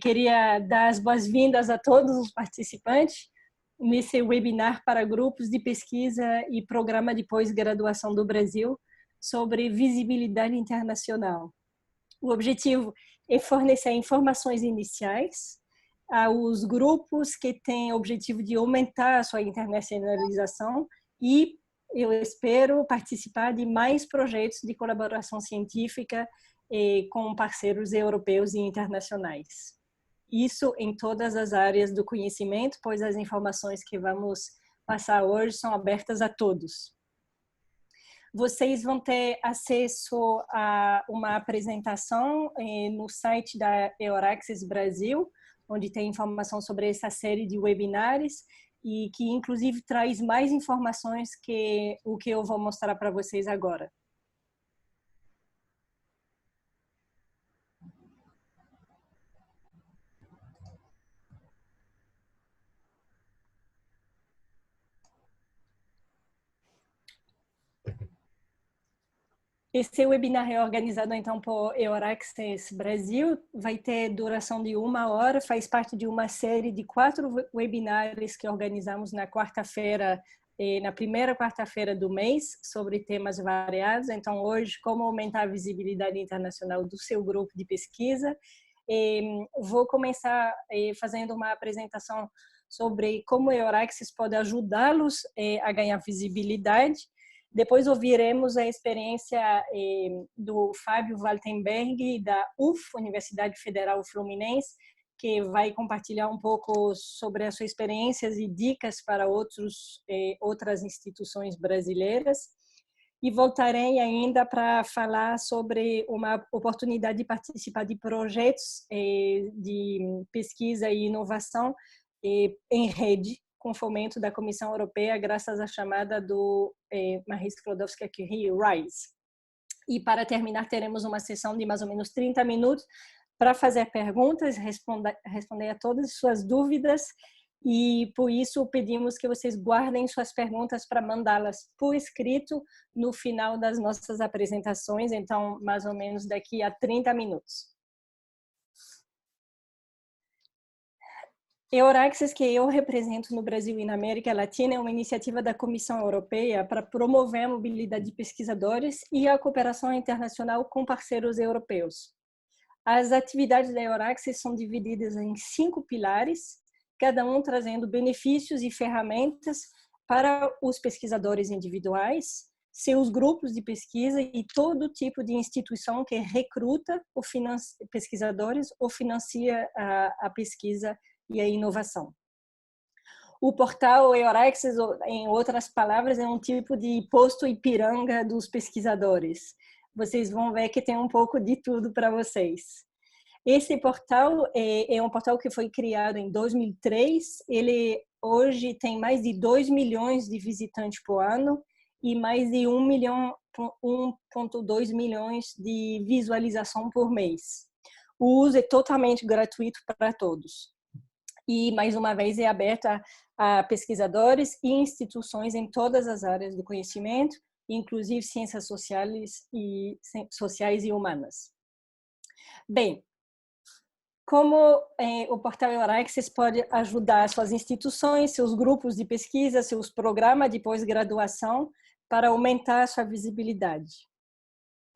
Queria dar as boas-vindas a todos os participantes nesse webinar para grupos de pesquisa e programa de pós-graduação do Brasil sobre visibilidade internacional. O objetivo é fornecer informações iniciais aos grupos que têm o objetivo de aumentar a sua internacionalização e eu espero participar de mais projetos de colaboração científica com parceiros europeus e internacionais. Isso em todas as áreas do conhecimento, pois as informações que vamos passar hoje são abertas a todos. Vocês vão ter acesso a uma apresentação no site da Euraxis Brasil, onde tem informação sobre essa série de webinars e que inclusive traz mais informações que o que eu vou mostrar para vocês agora. Esse webinar é organizado então por Euraxis Brasil, vai ter duração de 1 hora, faz parte de uma série de 4 webinars que organizamos na quarta-feira, na primeira quarta-feira do mês, sobre temas variados. Então, hoje, como aumentar a visibilidade internacional do seu grupo de pesquisa. Vou começar fazendo uma apresentação sobre como a Euraxis pode ajudá-los a ganhar visibilidade. Depois ouviremos a experiência do Fábio Waltenberg, da UF, Universidade Federal Fluminense, que vai compartilhar um pouco sobre as suas experiências e dicas para outras instituições brasileiras. E voltarei ainda para falar sobre uma oportunidade de participar de projetos de pesquisa e inovação em rede, com fomento da Comissão Europeia, graças à chamada do Marie Sklodowska-Curie RISE. E para terminar, teremos uma sessão de mais ou menos 30 minutos para fazer perguntas, responder a todas as suas dúvidas, e por isso pedimos que vocês guardem suas perguntas para mandá-las por escrito no final das nossas apresentações, então mais ou menos daqui a 30 minutos. Euraxis, que eu represento no Brasil e na América Latina, é uma iniciativa da Comissão Europeia para promover a mobilidade de pesquisadores e a cooperação internacional com parceiros europeus. As atividades da Euraxis são divididas em 5 pilares, cada um trazendo benefícios e ferramentas para os pesquisadores individuais, seus grupos de pesquisa e todo tipo de instituição que recruta pesquisadores ou financia a pesquisa e a inovação. O portal Euraxis, em outras palavras, é um tipo de posto Ipiranga dos pesquisadores. Vocês vão ver que tem um pouco de tudo para vocês. Esse portal é um portal que foi criado em 2003. Ele hoje tem mais de 2 milhões de visitantes por ano e mais de 1,2 milhões de visualização por mês. O uso é totalmente gratuito para todos. E, mais uma vez, é aberta a pesquisadores e instituições em todas as áreas do conhecimento, inclusive ciências sociais e humanas. Bem, como o portal Euraxis pode ajudar suas instituições, seus grupos de pesquisa, seus programas de pós-graduação para aumentar a sua visibilidade?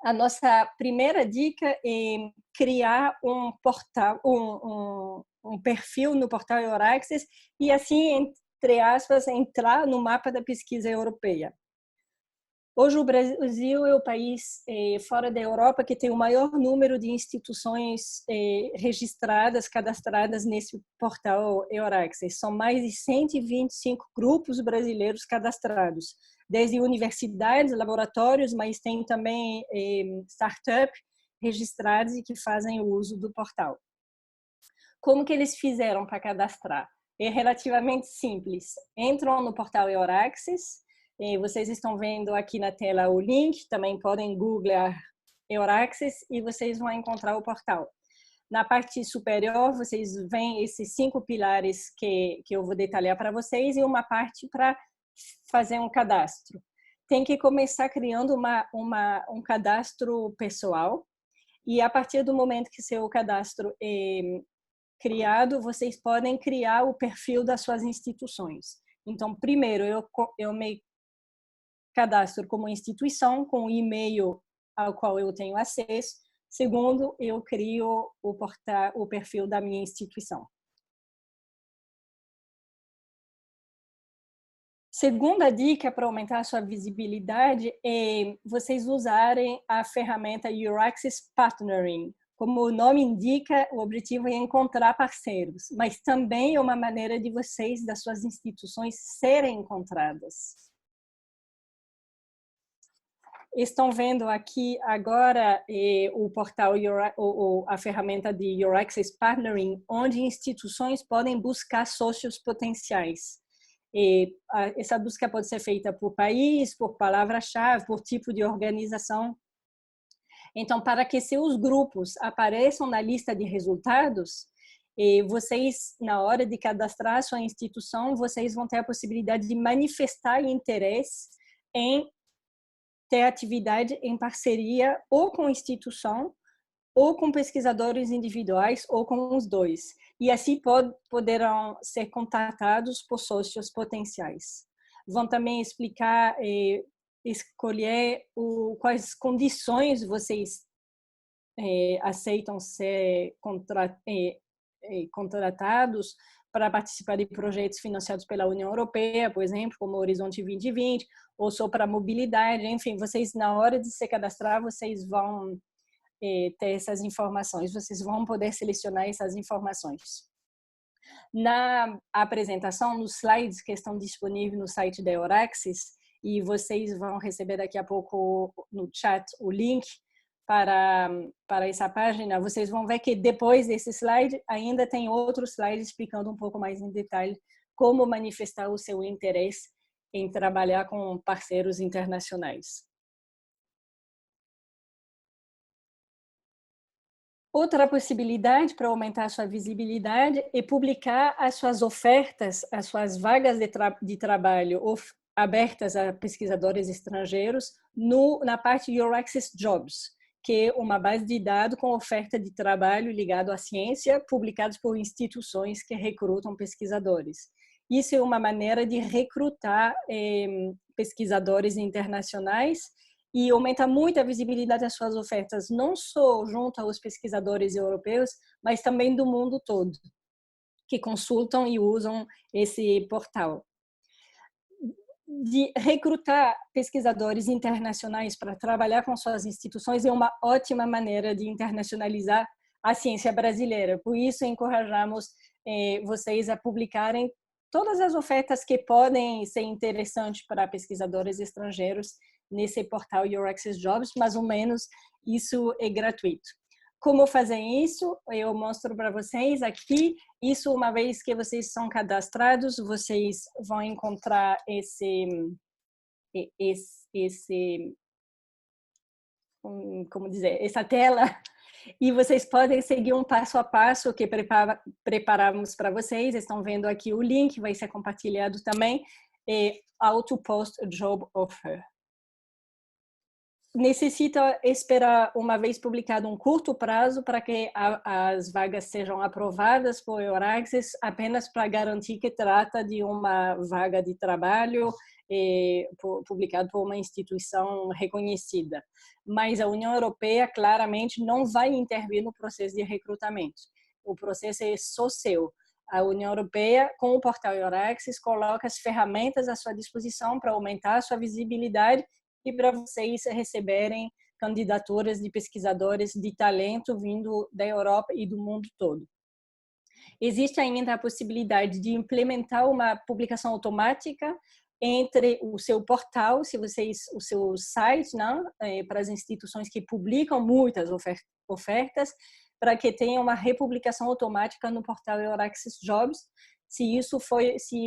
A nossa primeira dica é criar um portal, um perfil no portal Euraxis e assim, entre aspas, entrar no mapa da pesquisa europeia. Hoje o Brasil é o país fora da Europa que tem o maior número de instituições registradas, cadastradas nesse portal Euraxis. São mais de 125 grupos brasileiros cadastrados, desde universidades, laboratórios, mas tem também startups registrados e que fazem o uso do portal. Como que eles fizeram para cadastrar? É relativamente simples. Entram no portal Euraxis, vocês estão vendo aqui na tela o link, também podem googlar Euraxis e vocês vão encontrar o portal. Na parte superior, vocês veem esses 5 pilares que eu vou detalhar para vocês e uma parte para fazer um cadastro. Tem que começar criando um cadastro pessoal e a partir do momento que seu cadastro é criado, vocês podem criar o perfil das suas instituições. Então, primeiro, eu me cadastro como instituição, com o e-mail ao qual eu tenho acesso. Segundo, eu crio o perfil da minha instituição. Segunda dica para aumentar a sua visibilidade é vocês usarem a ferramenta Euraxis Partnering. Como o nome indica, o objetivo é encontrar parceiros, mas também é uma maneira de vocês, das suas instituições, serem encontradas. Estão vendo aqui agora o portal, a ferramenta de Euraxis Partnering, onde instituições podem buscar sócios potenciais. Essa busca pode ser feita por país, por palavra-chave, por tipo de organização. Então, para que seus grupos apareçam na lista de resultados, vocês, na hora de cadastrar a sua instituição, vocês vão ter a possibilidade de manifestar interesse em ter atividade em parceria ou com instituição, ou com pesquisadores individuais, ou com os dois. E assim poderão ser contatados por sócios potenciais. Vão também explicar, escolher quais condições vocês aceitam ser contratados para participar de projetos financiados pela União Europeia, por exemplo, como o Horizonte 2020, ou só para mobilidade. Enfim, vocês, na hora de se cadastrar, vocês vão ter essas informações, vocês vão poder selecionar essas informações. Na apresentação, nos slides que estão disponíveis no site da Euraxis, e vocês vão receber daqui a pouco no chat o link para essa página, vocês vão ver que depois desse slide ainda tem outro slide explicando um pouco mais em detalhe como manifestar o seu interesse em trabalhar com parceiros internacionais. Outra possibilidade para aumentar a sua visibilidade é publicar as suas ofertas, as suas vagas de trabalho abertas a pesquisadores estrangeiros na parte Euraxis Jobs, que é uma base de dados com oferta de trabalho ligado à ciência, publicados por instituições que recrutam pesquisadores. Isso é uma maneira de recrutar pesquisadores internacionais e aumenta muito a visibilidade das suas ofertas, não só junto aos pesquisadores europeus, mas também do mundo todo, que consultam e usam esse portal. De recrutar pesquisadores internacionais para trabalhar com suas instituições é uma ótima maneira de internacionalizar a ciência brasileira. Por isso, encorajamos vocês a publicarem todas as ofertas que podem ser interessantes para pesquisadores estrangeiros nesse portal Euraxis Jobs, mais ou menos isso é gratuito. Como fazer isso? Eu mostro para vocês aqui. Isso, uma vez que vocês são cadastrados, vocês vão encontrar como dizer, essa tela, e vocês podem seguir um passo a passo que preparamos para vocês. Estão vendo aqui o link, vai ser compartilhado também. How to post a job offer. Necessita esperar, uma vez publicado, um curto prazo para que as vagas sejam aprovadas por Euraxis, apenas para garantir que trata de uma vaga de trabalho publicado por uma instituição reconhecida. Mas a União Europeia claramente não vai intervir no processo de recrutamento. O processo é só seu. A União Europeia, com o portal Euraxis, coloca as ferramentas à sua disposição para aumentar a sua visibilidade e para vocês receberem candidaturas de pesquisadores de talento vindo da Europa e do mundo todo. Existe ainda a possibilidade de implementar uma publicação automática entre o seu portal, o seu site, não? Para as instituições que publicam muitas ofertas, para que tenha uma republicação automática no portal Euraxis Jobs, se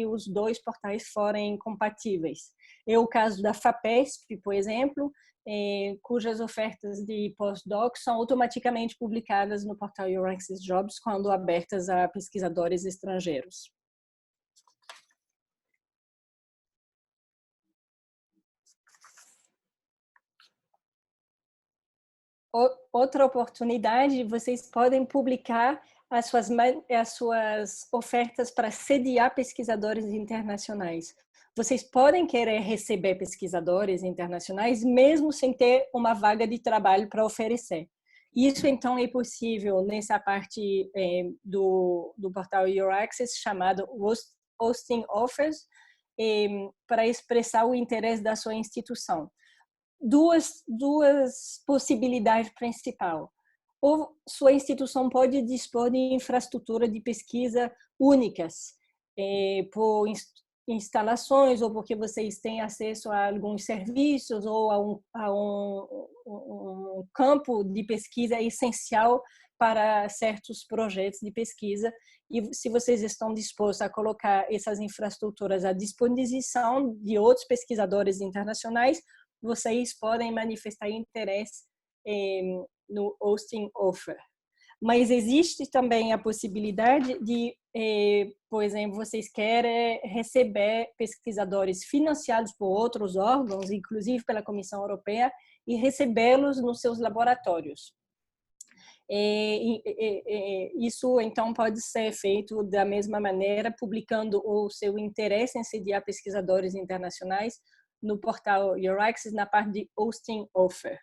os dois portais forem compatíveis. É o caso da FAPESP, por exemplo, cujas ofertas de pós-doc são automaticamente publicadas no portal Euraxis Jobs quando abertas a pesquisadores estrangeiros. Outra oportunidade, vocês podem publicar as suas ofertas para sediar pesquisadores internacionais. Vocês podem querer receber pesquisadores internacionais mesmo sem ter uma vaga de trabalho para oferecer. Isso, então, é possível nessa parte do portal Your Access, chamado Hosting Offers, para expressar o interesse da sua instituição. Duas possibilidades principais. Ou sua instituição pode dispor de infraestrutura de pesquisa únicas, por instalações, ou porque vocês têm acesso a alguns serviços, ou a um campo de pesquisa essencial para certos projetos de pesquisa. E se vocês estão dispostos a colocar essas infraestruturas à disposição de outros pesquisadores internacionais, vocês podem manifestar interesse no hosting offer. Mas existe também a possibilidade de, por exemplo, vocês querem receber pesquisadores financiados por outros órgãos, inclusive pela Comissão Europeia, e recebê-los nos seus laboratórios. Isso, então, pode ser feito da mesma maneira, publicando o seu interesse em sediar pesquisadores internacionais no portal Your Access, na parte de Hosting Offer.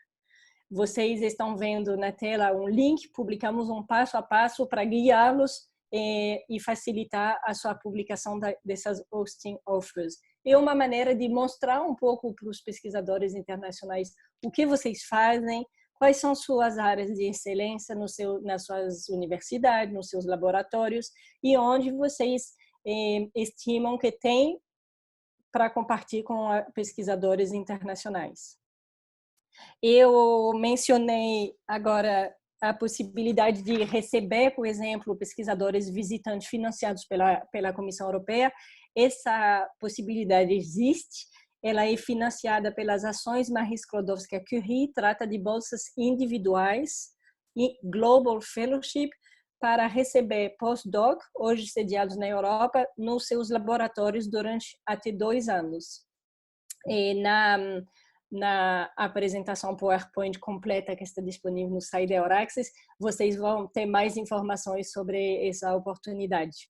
Vocês estão vendo na tela um link, publicamos um passo a passo para guiá-los e facilitar a sua publicação dessas hosting offers. É uma maneira de mostrar um pouco para os pesquisadores internacionais o que vocês fazem, quais são suas áreas de excelência nas suas universidades, nos seus laboratórios, e onde vocês estimam que tem para compartilhar com pesquisadores internacionais. Eu mencionei agora a possibilidade de receber, por exemplo, pesquisadores visitantes financiados pela Comissão Europeia. Essa possibilidade existe, ela é financiada pelas ações Marie Skłodowska-Curie, trata de bolsas individuais e Global Fellowship para receber postdoc, hoje sediados na Europa, nos seus laboratórios durante até 2 anos. E na apresentação PowerPoint completa que está disponível no site da Your Access, vocês vão ter mais informações sobre essa oportunidade.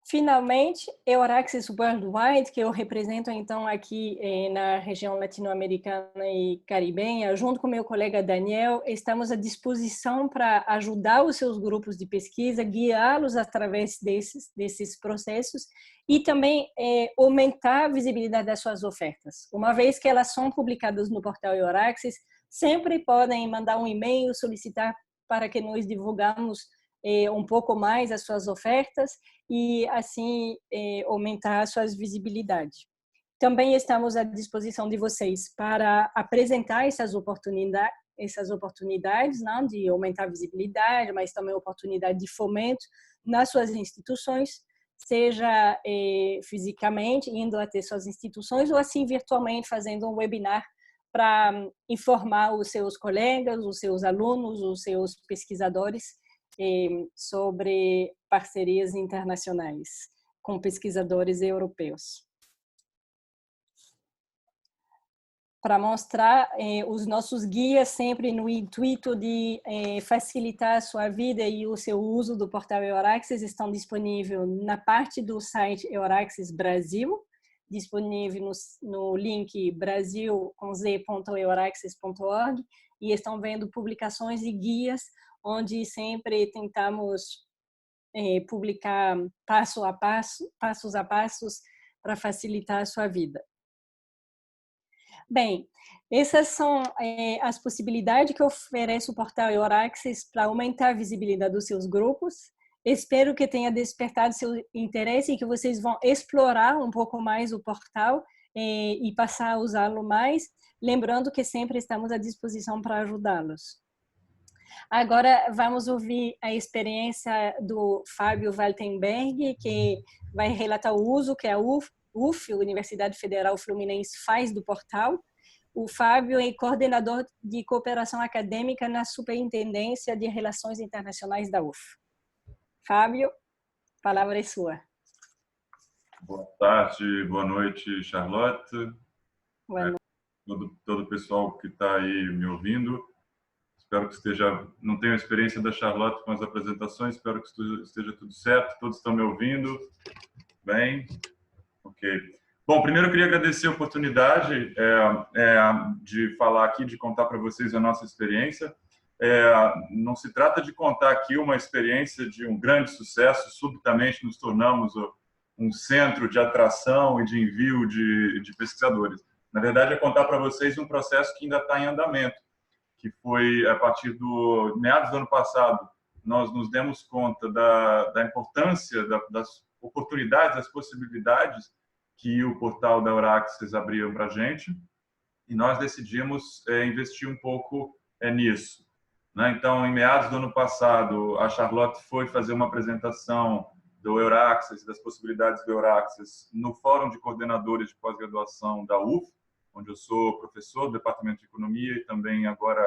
Finalmente, Your Access Worldwide, que eu represento então aqui na região latino-americana e caribenha, junto com meu colega Daniel, estamos à disposição para ajudar os seus grupos de pesquisa, guiá-los através desses processos e também aumentar a visibilidade das suas ofertas. Uma vez que elas são publicadas no portal Your Access, sempre podem mandar um e-mail, solicitar para que nós divulgamos um pouco mais as suas ofertas e assim aumentar a sua visibilidade. Também estamos à disposição de vocês para apresentar essas oportunidades, não, de aumentar a visibilidade, mas também oportunidade de fomento nas suas instituições, seja fisicamente, indo até suas instituições, ou assim virtualmente, fazendo um webinar para informar os seus colegas, os seus alunos, os seus pesquisadores sobre parcerias internacionais com pesquisadores europeus. Para mostrar os nossos guias sempre no intuito de facilitar a sua vida e o seu uso do portal Your Access estão disponíveis na parte do site Your Access Brasil, disponível no link brasil.youraccess.org, e estão vendo publicações e guias onde sempre tentamos publicar passos a passos para facilitar a sua vida. Bem, essas são as possibilidades que oferece o portal Your Access para aumentar a visibilidade dos seus grupos. Espero que tenha despertado seu interesse e que vocês vão explorar um pouco mais o portal e passar a usá-lo mais, lembrando que sempre estamos à disposição para ajudá-los. Agora vamos ouvir a experiência do Fábio Waltenberg, que vai relatar o uso que a UF, Universidade Federal Fluminense, faz do portal. O Fábio é coordenador de cooperação acadêmica na Superintendência de Relações Internacionais da UF. Fábio, a palavra é sua. Boa tarde, boa noite, Charlotte. Bueno. Todo o pessoal que está aí me ouvindo. Espero que esteja... Não tenho a experiência da Charlotte com as apresentações, espero que esteja tudo certo. Todos estão me ouvindo? Bem? Ok. Bom, primeiro eu queria agradecer a oportunidade de falar aqui, de contar para vocês a nossa experiência. Não se trata de contar aqui uma experiência de um grande sucesso, subitamente nos tornamos um centro de atração e de envio de pesquisadores. Na verdade, é contar para vocês um processo que ainda está em andamento, que foi a partir do meados do ano passado, nós nos demos conta da importância, das oportunidades, das possibilidades que o portal da Euraxess abria para a gente, e nós decidimos investir um pouco nisso. Né? Então, em meados do ano passado, a Charlotte foi fazer uma apresentação do Euraxess, das possibilidades do Euraxess, no Fórum de Coordenadores de Pós-Graduação da UF, onde eu sou professor do Departamento de Economia e também agora,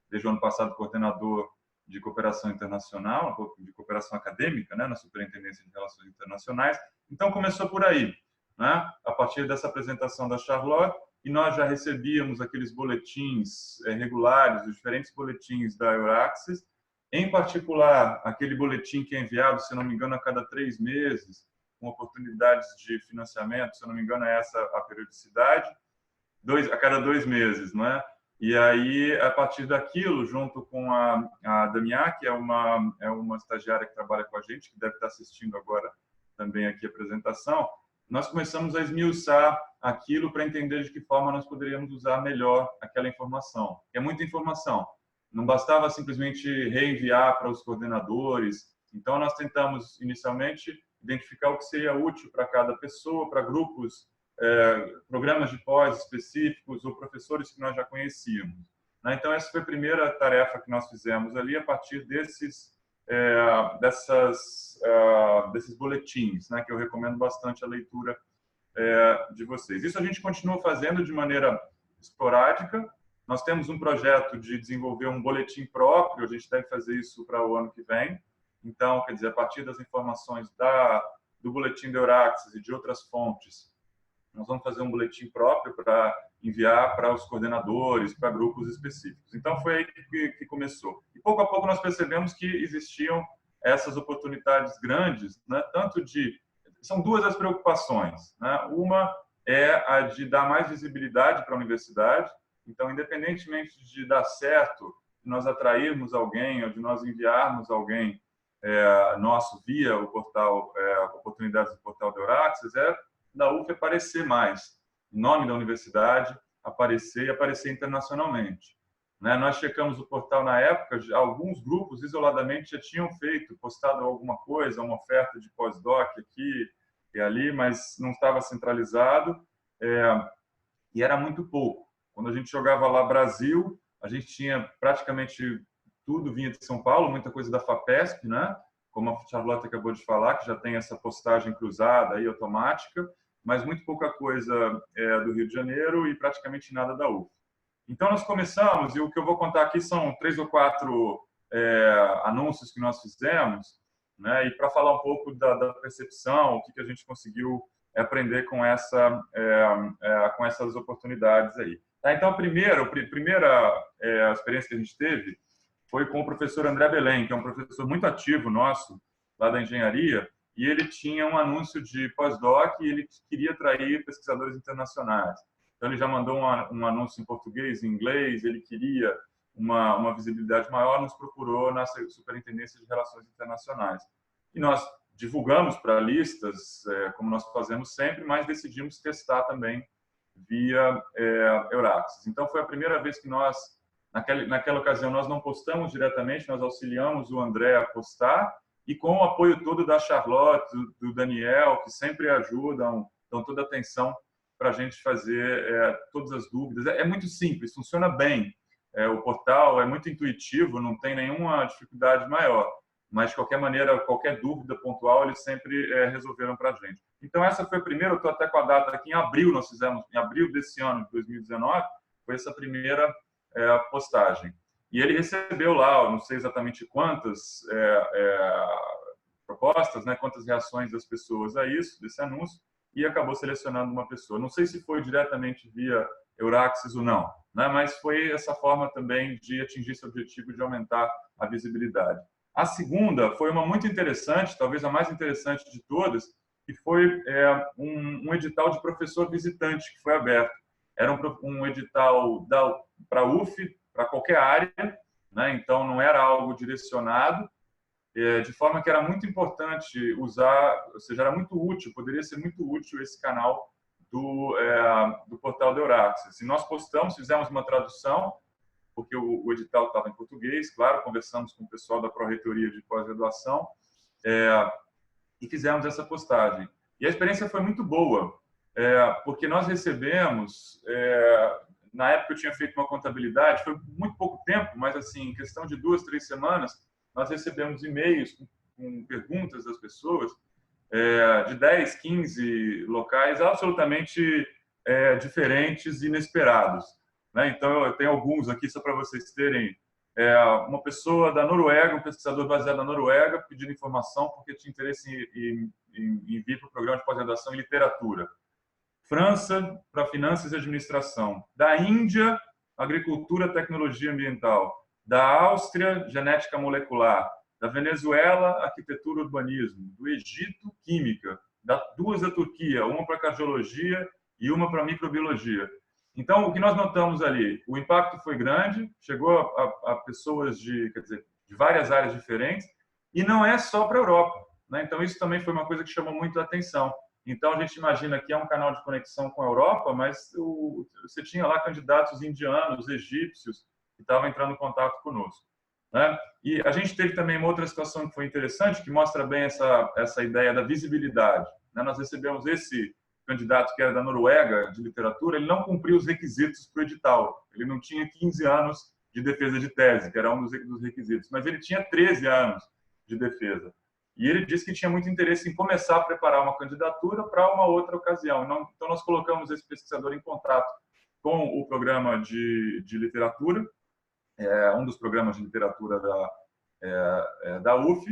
desde o ano passado, coordenador de cooperação internacional, de cooperação acadêmica, né, na Superintendência de Relações Internacionais. Então, começou por aí, né, a partir dessa apresentação da Charlotte, e nós já recebíamos aqueles boletins regulares, os diferentes boletins da Euraxess, em particular, aquele boletim que é enviado, se não me engano, a cada 3 meses, com oportunidades de financiamento, se não me engano, é essa a periodicidade, a cada 2 meses, não é? E aí, a partir daquilo, junto com a Damiá, que é uma estagiária que trabalha com a gente, que deve estar assistindo agora também aqui a apresentação, nós começamos a esmiuçar aquilo para entender de que forma nós poderíamos usar melhor aquela informação. É muita informação. Não bastava simplesmente reenviar para os coordenadores. Então, nós tentamos, inicialmente, identificar o que seria útil para cada pessoa, para grupos, programas de pós específicos ou professores que nós já conhecíamos. Então, essa foi a primeira tarefa que nós fizemos ali, a partir desses boletins, né, que eu recomendo bastante a leitura de vocês. Isso a gente continua fazendo de maneira esporádica. Nós temos um projeto de desenvolver um boletim próprio, a gente deve fazer isso para o ano que vem. Então, quer dizer, a partir das informações do boletim da Euraxess e de outras fontes, nós vamos fazer um boletim próprio para enviar para os coordenadores, para grupos específicos. Então, foi aí que começou. E, pouco a pouco, nós percebemos que existiam essas oportunidades grandes, né? São duas as preocupações, né? Uma é a de dar mais visibilidade para a universidade. Então, independentemente de dar certo, de nós atrairmos alguém ou de nós enviarmos alguém nosso via o portal, oportunidades do portal da Euraxess, da UF aparecer mais, em nome da universidade, aparecer internacionalmente. Né? Nós checamos o portal na época, alguns grupos isoladamente já tinham postado alguma coisa, uma oferta de pós-doc aqui e ali, mas não estava centralizado e era muito pouco. Quando a gente jogava lá Brasil, a gente tinha praticamente tudo vinha de São Paulo, muita coisa da FAPESP, né? Como a Charlotte acabou de falar, que já tem essa postagem cruzada aí automática, mas muito pouca coisa do Rio de Janeiro e praticamente nada da UF. Então, nós começamos, e o que eu vou contar aqui são 3 ou 4 anúncios que nós fizemos, né? E para falar um pouco da percepção, o que a gente conseguiu aprender com essas oportunidades aí. Tá? Então, a primeira experiência que a gente teve foi com o professor André Belém, que é um professor muito ativo nosso, lá da engenharia, e ele tinha um anúncio de pós-doc e ele queria atrair pesquisadores internacionais. Então, ele já mandou um anúncio em português, em inglês, ele queria uma visibilidade maior, nos procurou na Superintendência de Relações Internacionais. E nós divulgamos para listas, como nós fazemos sempre, mas decidimos testar também via Euraxess. Então, foi a primeira vez que nós, naquela ocasião, nós não postamos diretamente, nós auxiliamos o André a postar, e com o apoio todo da Charlotte, do Daniel, que sempre ajudam, dão toda a atenção para a gente fazer todas as dúvidas. É muito simples, funciona bem. O portal é muito intuitivo, não tem nenhuma dificuldade maior. Mas, de qualquer maneira, qualquer dúvida pontual, eles sempre resolveram para a gente. Então, essa foi a primeira, eu estou até com a data aqui, em abril, nós fizemos, em abril desse ano, de 2019, foi essa primeira postagem. E ele recebeu lá, não sei exatamente quantas propostas, né, quantas reações das pessoas a isso, desse anúncio, e acabou selecionando uma pessoa. Não sei se foi diretamente via Euraxis ou não, né? Mas foi essa forma também de atingir esse objetivo de aumentar a visibilidade. A segunda foi uma muito interessante, talvez a mais interessante de todas, que foi um edital de professor visitante que foi aberto. Era um edital para a UF, para qualquer área, né? Então não era algo direcionado, de forma que era muito importante usar, ou seja, era muito útil, poderia ser muito útil esse canal do portal do Euraxis. E nós postamos, fizemos uma tradução, porque o edital estava em português, claro, conversamos com o pessoal da Pró-Reitoria de Pós-Graduação, e fizemos essa postagem. E a experiência foi muito boa, porque nós recebemos, na época eu tinha feito uma contabilidade, foi muito pouco tempo, mas assim, em questão de 2, 3 semanas, nós recebemos e-mails com perguntas das pessoas, de 10, 15 locais absolutamente diferentes e inesperados, né? Então, eu tenho alguns aqui, só para vocês terem. Uma pessoa da Noruega, um pesquisador baseado na Noruega, pedindo informação porque tinha interesse em vir para o programa de pós-graduação em literatura. França, para finanças e administração. Da Índia, agricultura, tecnologia ambiental. Da Áustria, genética molecular. Da Venezuela, arquitetura e urbanismo. Do Egito, química. Duas da Turquia, uma para cardiologia e uma para microbiologia. Então, o que nós notamos ali, o impacto foi grande, chegou a pessoas de várias áreas diferentes, e não é só para a Europa, né? Então, isso também foi uma coisa que chamou muito a atenção. Então, a gente imagina que é um canal de conexão com a Europa, mas você tinha lá candidatos indianos, egípcios, que estavam entrando em contato conosco, né? E a gente teve também uma outra situação que foi interessante, que mostra bem essa ideia da visibilidade, né? Nós recebemos esse candidato que era da Noruega, de literatura, ele não cumpriu os requisitos para o edital. Ele não tinha 15 anos de defesa de tese, que era um dos requisitos, mas ele tinha 13 anos de defesa. E ele disse que tinha muito interesse em começar a preparar uma candidatura para uma outra ocasião. Então, nós colocamos esse pesquisador em contato com o programa de literatura, um dos programas de literatura da UF,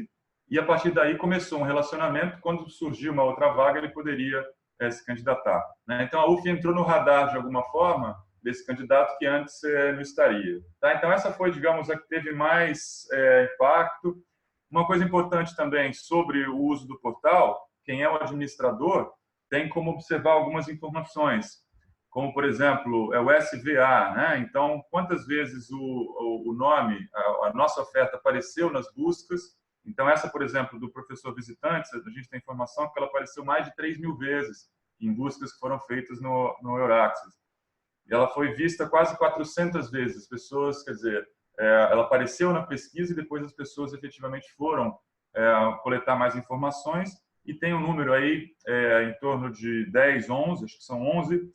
e a partir daí começou um relacionamento. Quando surgiu uma outra vaga, ele poderia se candidatar, né? Então, a UF entrou no radar, de alguma forma, desse candidato que antes não estaria. Tá? Então, essa foi, digamos, a que teve mais impacto. Uma coisa importante também sobre o uso do portal, quem é o administrador tem como observar algumas informações, como, por exemplo, o SVA, né? Então, quantas vezes o nome, a nossa oferta apareceu nas buscas. Então, essa, por exemplo, do professor visitante, a gente tem informação que ela apareceu mais de 3.000 vezes em buscas que foram feitas no Euraxis. E ela foi vista quase 400 vezes. As pessoas, quer dizer, ela apareceu na pesquisa e depois as pessoas efetivamente foram coletar mais informações, e tem um número aí em torno de 10, 11, acho que são 11,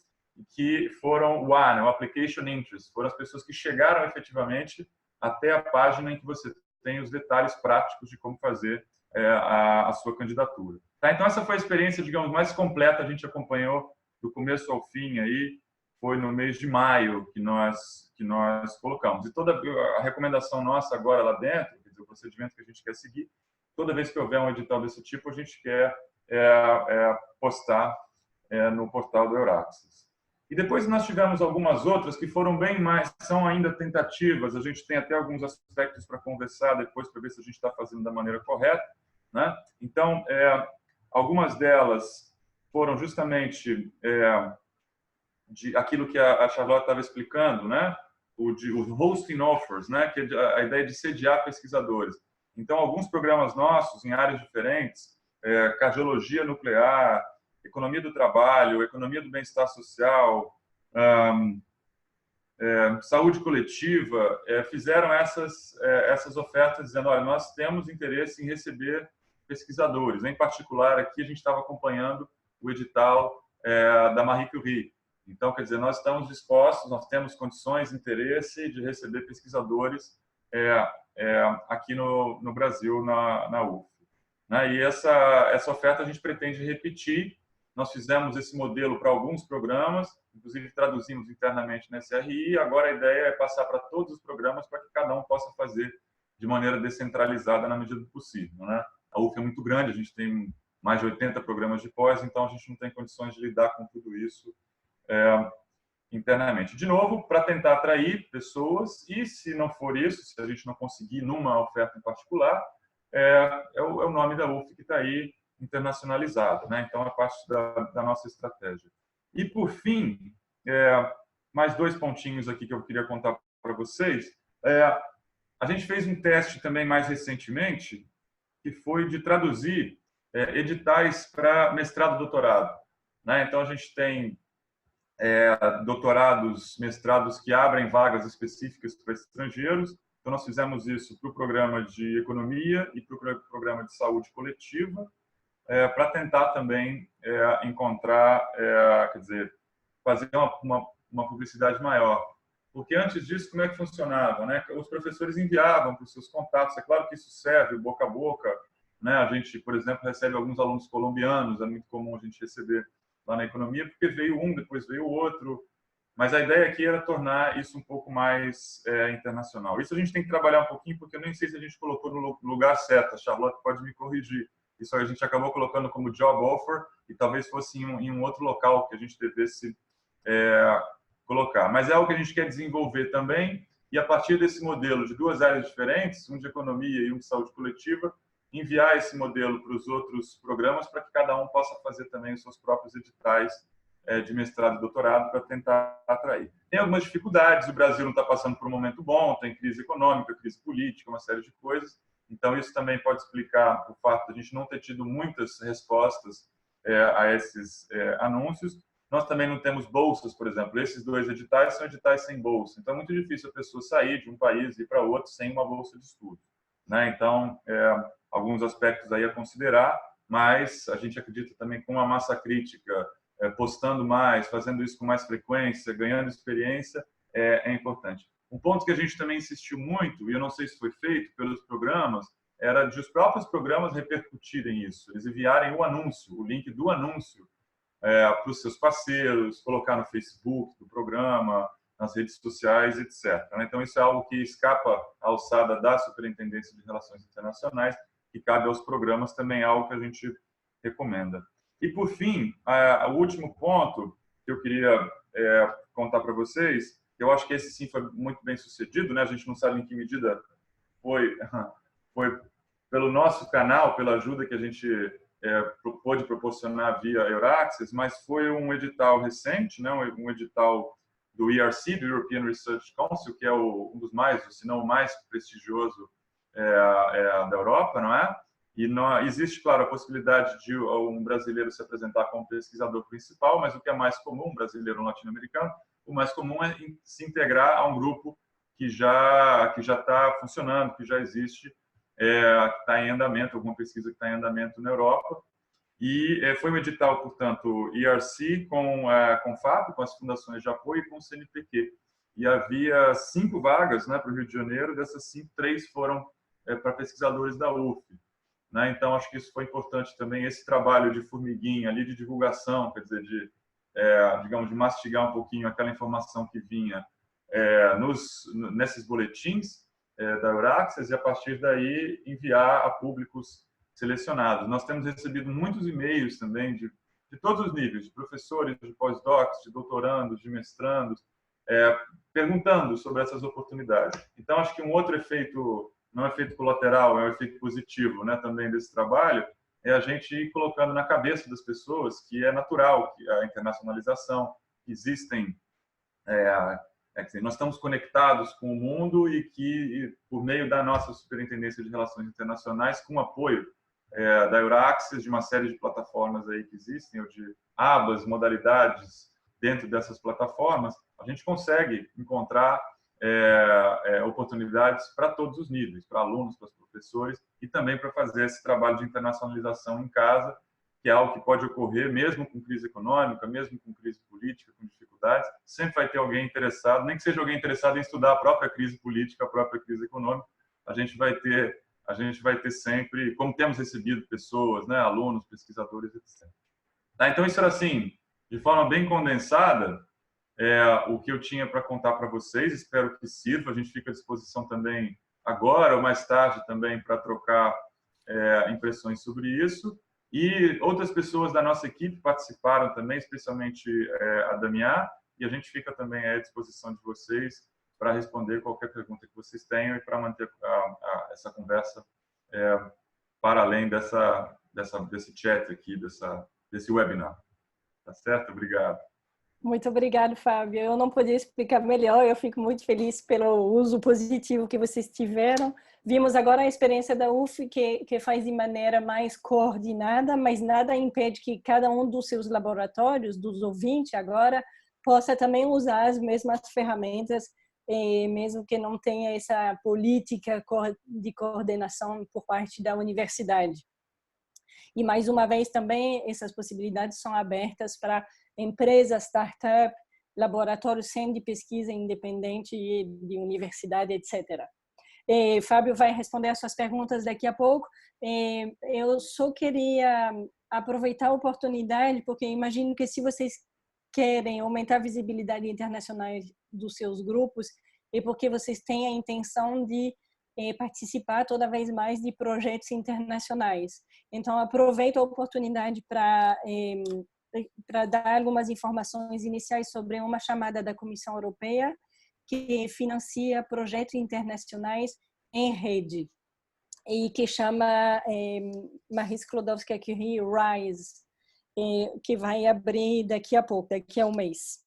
que foram o Application Interest, foram as pessoas que chegaram efetivamente até a página em que você tem os detalhes práticos de como fazer a sua candidatura. Tá? Então, essa foi a experiência, digamos, mais completa. A gente acompanhou do começo ao fim aí, foi no mês de maio que nós colocamos. E toda a recomendação nossa agora lá dentro, quer dizer, o procedimento que a gente quer seguir, toda vez que houver um edital desse tipo, a gente quer postar no portal do Euraxis. E depois nós tivemos algumas outras que foram bem mais, são ainda tentativas. A gente tem até alguns aspectos para conversar depois, para ver se a gente está fazendo da maneira correta, né? Então, algumas delas foram justamente de aquilo que a Charlotte estava explicando, né? O hosting offers, né? Que é a ideia de sediar pesquisadores. Então, alguns programas nossos em áreas diferentes, cardiologia nuclear, economia do trabalho, economia do bem-estar social, saúde coletiva, fizeram essas ofertas dizendo, olha, nós temos interesse em receber pesquisadores. Em particular, aqui a gente estava acompanhando o edital da Marie Curie. Então, quer dizer, nós estamos dispostos, nós temos condições, interesse de receber pesquisadores aqui no Brasil, na UF. Né? E essa oferta a gente pretende repetir. Nós fizemos esse modelo para alguns programas, inclusive traduzimos internamente na SRI, agora a ideia é passar para todos os programas para que cada um possa fazer de maneira descentralizada na medida do possível, né? A UF é muito grande, a gente tem mais de 80 programas de pós, então a gente não tem condições de lidar com tudo isso internamente. De novo, para tentar atrair pessoas e, se não for isso, se a gente não conseguir numa oferta em particular, é o nome da UF que está aí internacionalizado, né? Então, é parte da nossa estratégia. E, por fim, mais 2 pontinhos aqui que eu queria contar para vocês. A gente fez um teste também mais recentemente, que foi de traduzir editais para mestrado e doutorado, né? Então, a gente tem doutorados, mestrados que abrem vagas específicas para estrangeiros. Então, nós fizemos isso para o programa de economia e para o programa de saúde coletiva, para tentar também encontrar, quer dizer, fazer uma publicidade maior. Porque antes disso, como é que funcionava, né? Os professores enviavam para os seus contatos. É claro que isso serve boca a boca, né? A gente, por exemplo, recebe alguns alunos colombianos, é muito comum a gente receber lá na economia, porque veio um, depois veio o outro. Mas a ideia aqui era tornar isso um pouco mais internacional. Isso a gente tem que trabalhar um pouquinho, porque eu nem sei se a gente colocou no lugar certo. A Charlotte pode me corrigir. Isso a gente acabou colocando como job offer e talvez fosse em um outro local que a gente devesse colocar. Mas é algo que a gente quer desenvolver também e, a partir desse modelo de 2 áreas diferentes, um de economia e um de saúde coletiva, enviar esse modelo para os outros programas para que cada um possa fazer também os seus próprios editais de mestrado e doutorado para tentar atrair. Tem algumas dificuldades, o Brasil não está passando por um momento bom, tem crise econômica, crise política, uma série de coisas, então isso também pode explicar o fato de a gente não ter tido muitas respostas a esses anúncios. Nós também não temos bolsas, por exemplo. Esses 2 editais são editais sem bolsa, então é muito difícil a pessoa sair de um país e ir para outro sem uma bolsa de estudo, né? Então, alguns aspectos aí a considerar, mas a gente acredita também com uma massa crítica, postando mais, fazendo isso com mais frequência, ganhando experiência, é importante. Um ponto que a gente também insistiu muito, e eu não sei se foi feito pelos programas, era de os próprios programas repercutirem isso, eles enviarem o anúncio, o link do anúncio para os seus parceiros, colocar no Facebook do programa, nas redes sociais, etc. Então, isso é algo que escapa à alçada da Superintendência de Relações Internacionais, que cabe aos programas, também é algo que a gente recomenda. E, por fim, o último ponto que eu queria contar para vocês, eu acho que esse sim foi muito bem sucedido, né? A gente não sabe em que medida foi pelo nosso canal, pela ajuda que a gente pôde proporcionar via Euraccess, mas foi um edital recente, né? Um edital do ERC, do European Research Council, que é um dos mais, se não o mais prestigioso da Europa, não é? E não, existe, claro, a possibilidade de um brasileiro se apresentar como pesquisador principal, mas o que é mais comum, um brasileiro latino-americano, o mais comum é se integrar a um grupo que já está funcionando, que já existe, que está em andamento, alguma pesquisa que está em andamento na Europa. E foi um edital, portanto, ERC com a FAP, com as fundações de apoio e com o CNPq. E havia 5 vagas, né, para o Rio de Janeiro, dessas 5, 3 foram para pesquisadores da UF. Né? Então, acho que isso foi importante também, esse trabalho de formiguinha ali, de divulgação, quer dizer, digamos, de mastigar um pouquinho aquela informação que vinha nesses boletins da Euraccess e, a partir daí, enviar a públicos selecionados. Nós temos recebido muitos e-mails também de todos os níveis, de professores, de pós-docs, de doutorandos, de mestrandos, perguntando sobre essas oportunidades. Então, acho que um outro efeito, não é efeito colateral, é um efeito positivo, né, também desse trabalho, é a gente ir colocando na cabeça das pessoas que é natural que a internacionalização, que existem, nós estamos conectados com o mundo e que, por meio da nossa Superintendência de Relações Internacionais, com o apoio da Euraccess, de uma série de plataformas aí que existem, ou de abas, modalidades dentro dessas plataformas, a gente consegue encontrar oportunidades para todos os níveis, para alunos, para os professores, e também para fazer esse trabalho de internacionalização em casa, que é algo que pode ocorrer mesmo com crise econômica, mesmo com crise política, com dificuldades. Sempre vai ter alguém interessado, nem que seja alguém interessado em estudar a própria crise política, a própria crise econômica, a gente vai ter sempre, como temos recebido pessoas, né, alunos, pesquisadores, etc. Tá? Então, isso era assim, de forma bem condensada, o que eu tinha para contar para vocês. Espero que sirva. A gente fica à disposição também agora ou mais tarde também para trocar impressões sobre isso. E outras pessoas da nossa equipe participaram também, especialmente a Damiá, e a gente fica também à disposição de vocês para responder qualquer pergunta que vocês tenham e para manter essa conversa para além desse chat aqui, desse webinar. Tá certo? Obrigado. Muito obrigado, Fábio. Eu não podia explicar melhor, eu fico muito feliz pelo uso positivo que vocês tiveram. Vimos agora a experiência da UF, que faz de maneira mais coordenada, mas nada impede que cada um dos seus laboratórios, dos ouvintes agora, possa também usar as mesmas ferramentas, mesmo que não tenha essa política de coordenação por parte da universidade. E, mais uma vez, também essas possibilidades são abertas para empresas, startup, laboratórios sem de pesquisa independente de universidade, etc. Fábio vai responder as suas perguntas daqui a pouco. Eu só queria aproveitar a oportunidade, porque imagino que se vocês querem aumentar a visibilidade internacional dos seus grupos, é porque vocês têm a intenção de participar toda vez mais de projetos internacionais. Então, aproveito a oportunidade para dar algumas informações iniciais sobre uma chamada da Comissão Europeia que financia projetos internacionais em rede e que chama Marie Skłodowska-Curie RISE, que vai abrir daqui a pouco, daqui a um mês.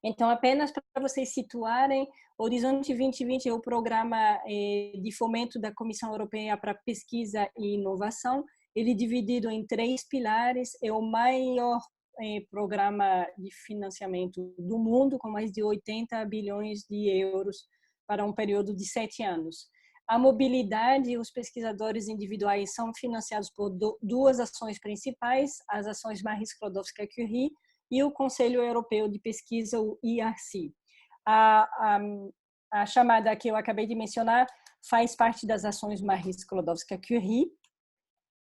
Então, apenas para vocês situarem, Horizonte 2020 é o programa de fomento da Comissão Europeia para Pesquisa e Inovação. Ele é dividido em 3 pilares, é o maior programa de financiamento do mundo, com mais de 80 bilhões de euros para um período de 7 anos. A mobilidade e os pesquisadores individuais são financiados por 2 ações principais, as ações Marie Skłodowska-Curie e o Conselho Europeu de Pesquisa, o IRC. A chamada que eu acabei de mencionar faz parte das ações Marie Skłodowska-Curie,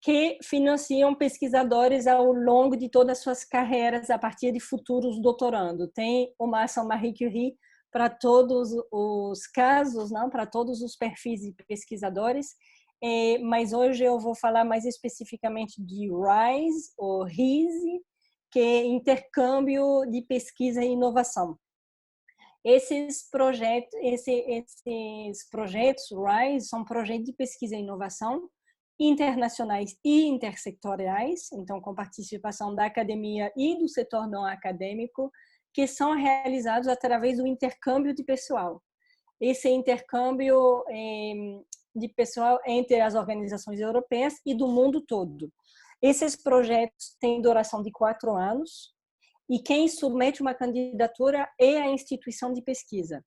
que financiam pesquisadores ao longo de todas as suas carreiras a partir de futuros doutorandos. Tem uma ação Marie Curie para todos os casos, não, para todos os perfis de pesquisadores, mas hoje eu vou falar mais especificamente de RISE, ou RISE, que é intercâmbio de pesquisa e inovação. Esses projetos RISE são projetos de pesquisa e inovação internacionais e intersectoriais, então com participação da academia e do setor não acadêmico, que são realizados através do intercâmbio de pessoal. Esse intercâmbio de pessoal entre as organizações europeias e do mundo todo. Esses projetos têm duração de 4 anos e quem submete uma candidatura é a instituição de pesquisa.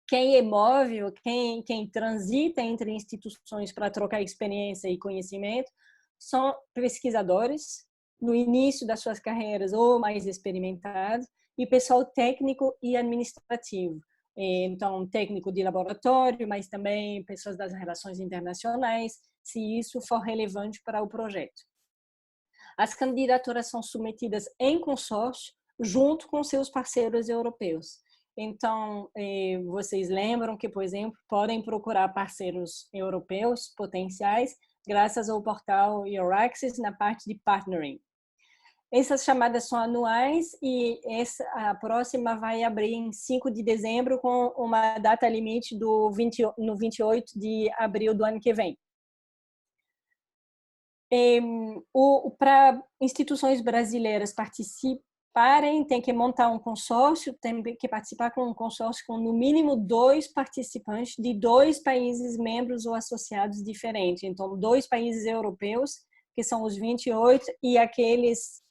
Quem é móvel, quem transita entre instituições para trocar experiência e conhecimento, são pesquisadores no início das suas carreiras ou mais experimentados, e pessoal técnico e administrativo. Então, técnico de laboratório, mas também pessoas das relações internacionais, se isso for relevante para o projeto. As candidaturas são submetidas em consórcio, junto com seus parceiros europeus. Então, vocês lembram que, por exemplo, podem procurar parceiros europeus potenciais graças ao portal Euraccess na parte de partnering. Essas chamadas são anuais e a próxima vai abrir em 5 de dezembro com uma data limite no 28 de abril do ano que vem. Para instituições brasileiras participarem, tem que montar um consórcio, tem que participar com um consórcio com no mínimo 2 participantes de 2 países membros ou associados diferentes. Então, 2 países europeus, que são os 28, e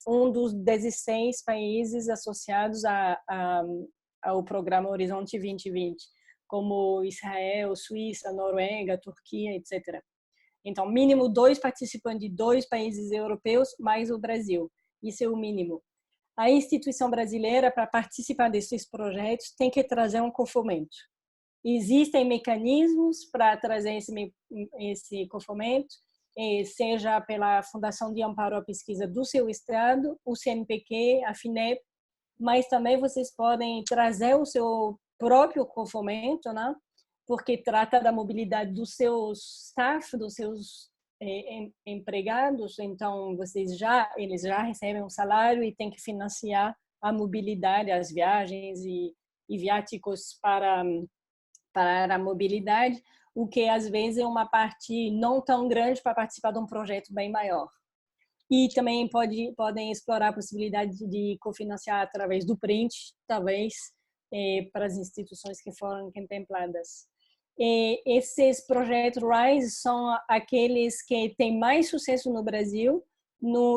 um dos 16 países associados ao programa Horizonte 2020, como Israel, Suíça, Noruega, Turquia, etc. Então, mínimo 2 participantes de 2 países europeus, mais o Brasil. Isso é o mínimo. A instituição brasileira, para participar desses projetos, tem que trazer um cofomento. Existem mecanismos para trazer esse cofomento, seja pela Fundação de Amparo à Pesquisa do seu estado, o CNPq, a FINEP, mas também vocês podem trazer o seu próprio cofomento, né? Porque trata da mobilidade dos seus staff, dos seus empregados, então eles já recebem um salário e têm que financiar a mobilidade, as viagens e viáticos para a mobilidade, o que às vezes é uma parte não tão grande para participar de um projeto bem maior. E também podem explorar a possibilidade de cofinanciar através do print, talvez, para as instituições que foram contempladas. Esses projetos RISE são aqueles que têm mais sucesso no Brasil.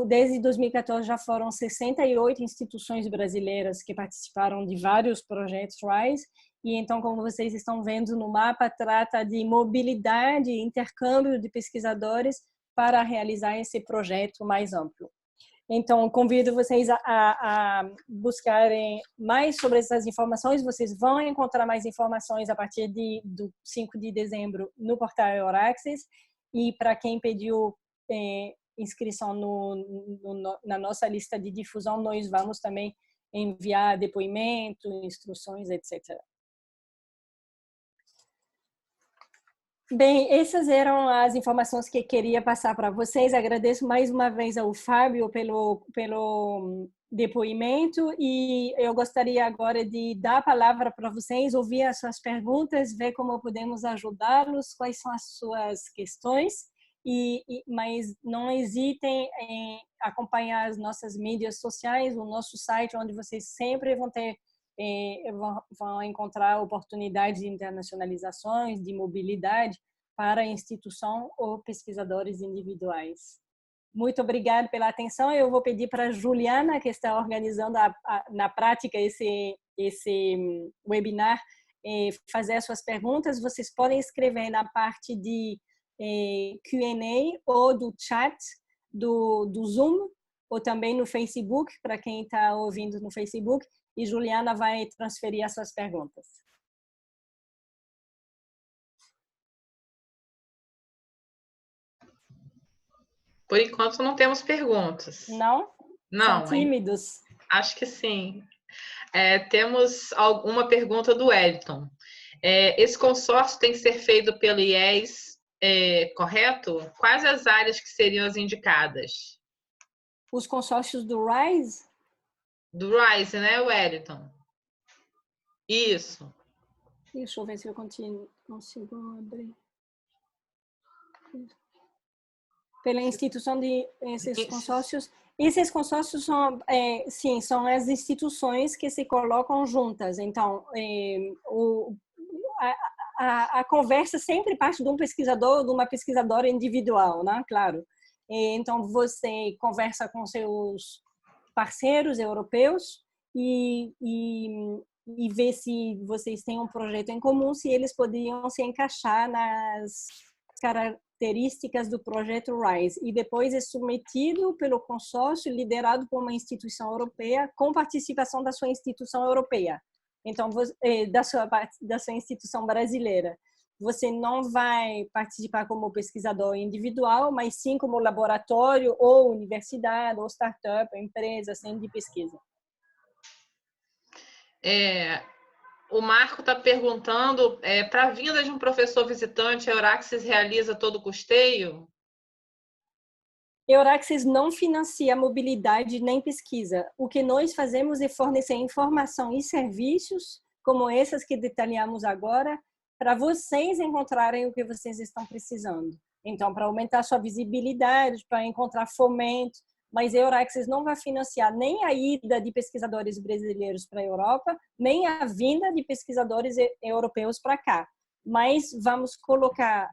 Desde 2014 já foram 68 instituições brasileiras que participaram de vários projetos RISE. E então, como vocês estão vendo no mapa, trata de mobilidade e intercâmbio de pesquisadores para realizar esse projeto mais amplo. Então, convido vocês a buscarem mais sobre essas informações. Vocês vão encontrar mais informações a partir do 5 de dezembro no portal Euraxis. E para quem pediu inscrição na nossa lista de difusão, nós vamos também enviar depoimento, instruções, etc. Bem, essas eram as informações que queria passar para vocês. Agradeço mais uma vez ao Fábio pelo depoimento e eu gostaria agora de dar a palavra para vocês, ouvir as suas perguntas, ver como podemos ajudá-los, quais são as suas questões, mas não hesitem em acompanhar as nossas mídias sociais, o nosso site, onde vocês sempre vão encontrar oportunidades de internacionalizações, de mobilidade para a instituição ou pesquisadores individuais. Muito obrigada pela atenção. Eu vou pedir para a Juliana, que está organizando na prática esse webinar, fazer as suas perguntas. Vocês podem escrever na parte de Q&A ou do chat do Zoom, ou também no Facebook, para quem está ouvindo no Facebook. E Juliana vai transferir as suas perguntas. Por enquanto não temos perguntas. Não? Não. São tímidos? Acho que sim. Temos alguma pergunta do Wellington. Esse consórcio tem que ser feito pelo IES, correto? Quais as áreas que seriam as indicadas? Os consórcios do RISE? Do RISE, né, Wellington? Isso. Deixa eu ver se eu consigo abrir. Pela instituição de esses consórcios. Esses consórcios são, sim, são as instituições que se colocam juntas. Então, a conversa sempre parte de um pesquisador ou de uma pesquisadora individual, né? Claro. Então, você conversa com seus parceiros europeus e ver se vocês têm um projeto em comum, se eles poderiam se encaixar nas características do projeto RISE. E depois é submetido pelo consórcio, liderado por uma instituição europeia, com participação da sua instituição europeia. Então, da sua instituição brasileira. Você não vai participar como pesquisador individual, mas sim como laboratório ou universidade ou startup, empresa, centro de pesquisa. O Marco está perguntando, para a vinda de um professor visitante, a Euraxis realiza todo o custeio? Euraxis não financia mobilidade nem pesquisa. O que nós fazemos é fornecer informação e serviços, como essas que detalhamos agora, para vocês encontrarem o que vocês estão precisando. Então, para aumentar sua visibilidade, para encontrar fomento, mas a Euraxis não vai financiar nem a ida de pesquisadores brasileiros para a Europa, nem a vinda de pesquisadores europeus para cá. Mas vamos colocar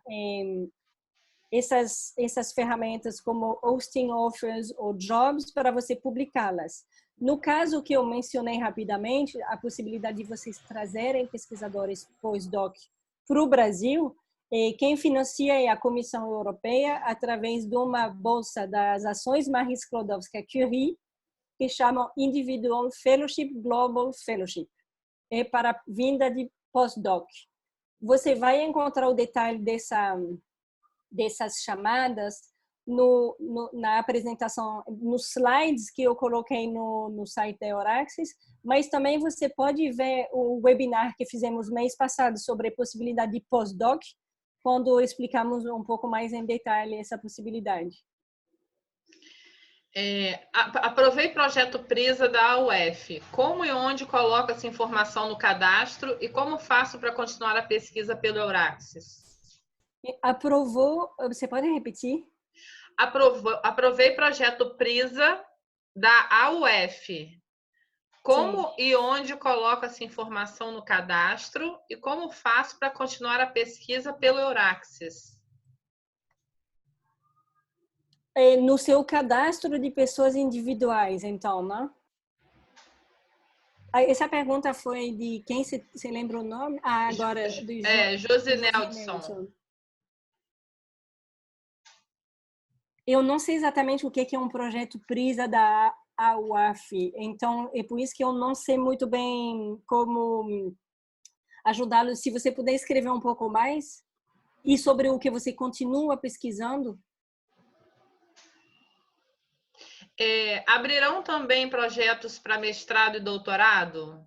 essas ferramentas como hosting offers ou jobs para você publicá-las. No caso que eu mencionei rapidamente, a possibilidade de vocês trazerem pesquisadores pós-doc para o Brasil, quem financia é a Comissão Europeia através de uma bolsa das ações Marie Skłodowska-Curie, que chamam Individual Fellowship Global Fellowship, para a vinda de pós-doc. Você vai encontrar o detalhe dessas chamadas na apresentação, nos slides que eu coloquei no site da Euraxis, mas também você pode ver o webinar que fizemos mês passado sobre a possibilidade de pós-doc, quando explicamos um pouco mais em detalhe essa possibilidade. Aprovei projeto PRISA da UF. Como e onde coloco essa informação no cadastro e como faço para continuar a pesquisa pelo Euraxis? Aprovou, você pode repetir? Aprovei projeto PRISA da AUF. Como Sim. e onde coloco essa informação no cadastro e como faço para continuar a pesquisa pelo Euraxis? No seu cadastro de pessoas individuais, então, né? Essa pergunta foi de quem? Você lembra o nome? Agora, do Josineldson. Eu não sei exatamente o que é um projeto PRISA da AUAF, então é por isso que eu não sei muito bem como ajudá-lo. Se você puder escrever um pouco mais e sobre o que você continua pesquisando. Abrirão também projetos para mestrado e doutorado?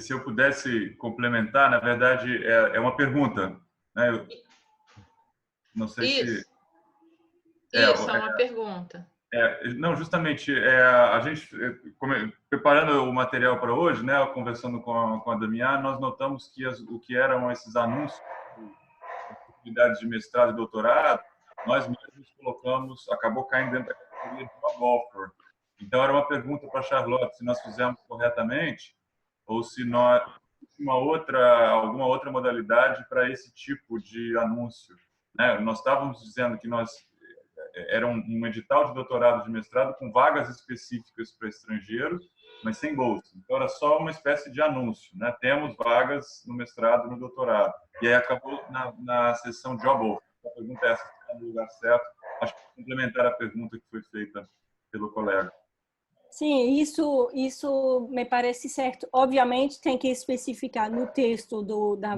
Se eu pudesse complementar, na verdade, é uma pergunta, né? Eu não sei Isso. se... Isso, é uma pergunta. Não, justamente, a gente, preparando o material para hoje, né, conversando com a Damián, nós notamos que o que eram esses anúncios de oportunidades de mestrado e doutorado, nós mesmos colocamos, acabou caindo dentro da categoria de job offer. Então, era uma pergunta para a Charlotte, se nós fizemos corretamente ou se nós alguma outra modalidade para esse tipo de anúncio, né? Nós estávamos dizendo que era um edital de doutorado, de mestrado com vagas específicas para estrangeiros, mas sem bolsa. Então era só uma espécie de anúncio, né? Temos vagas no mestrado e no doutorado. E aí acabou na seção job offer. A pergunta é essa, se está no lugar certo. Acho que complementar a pergunta que foi feita pelo colega. Sim, isso me parece certo. Obviamente, tem que especificar no texto da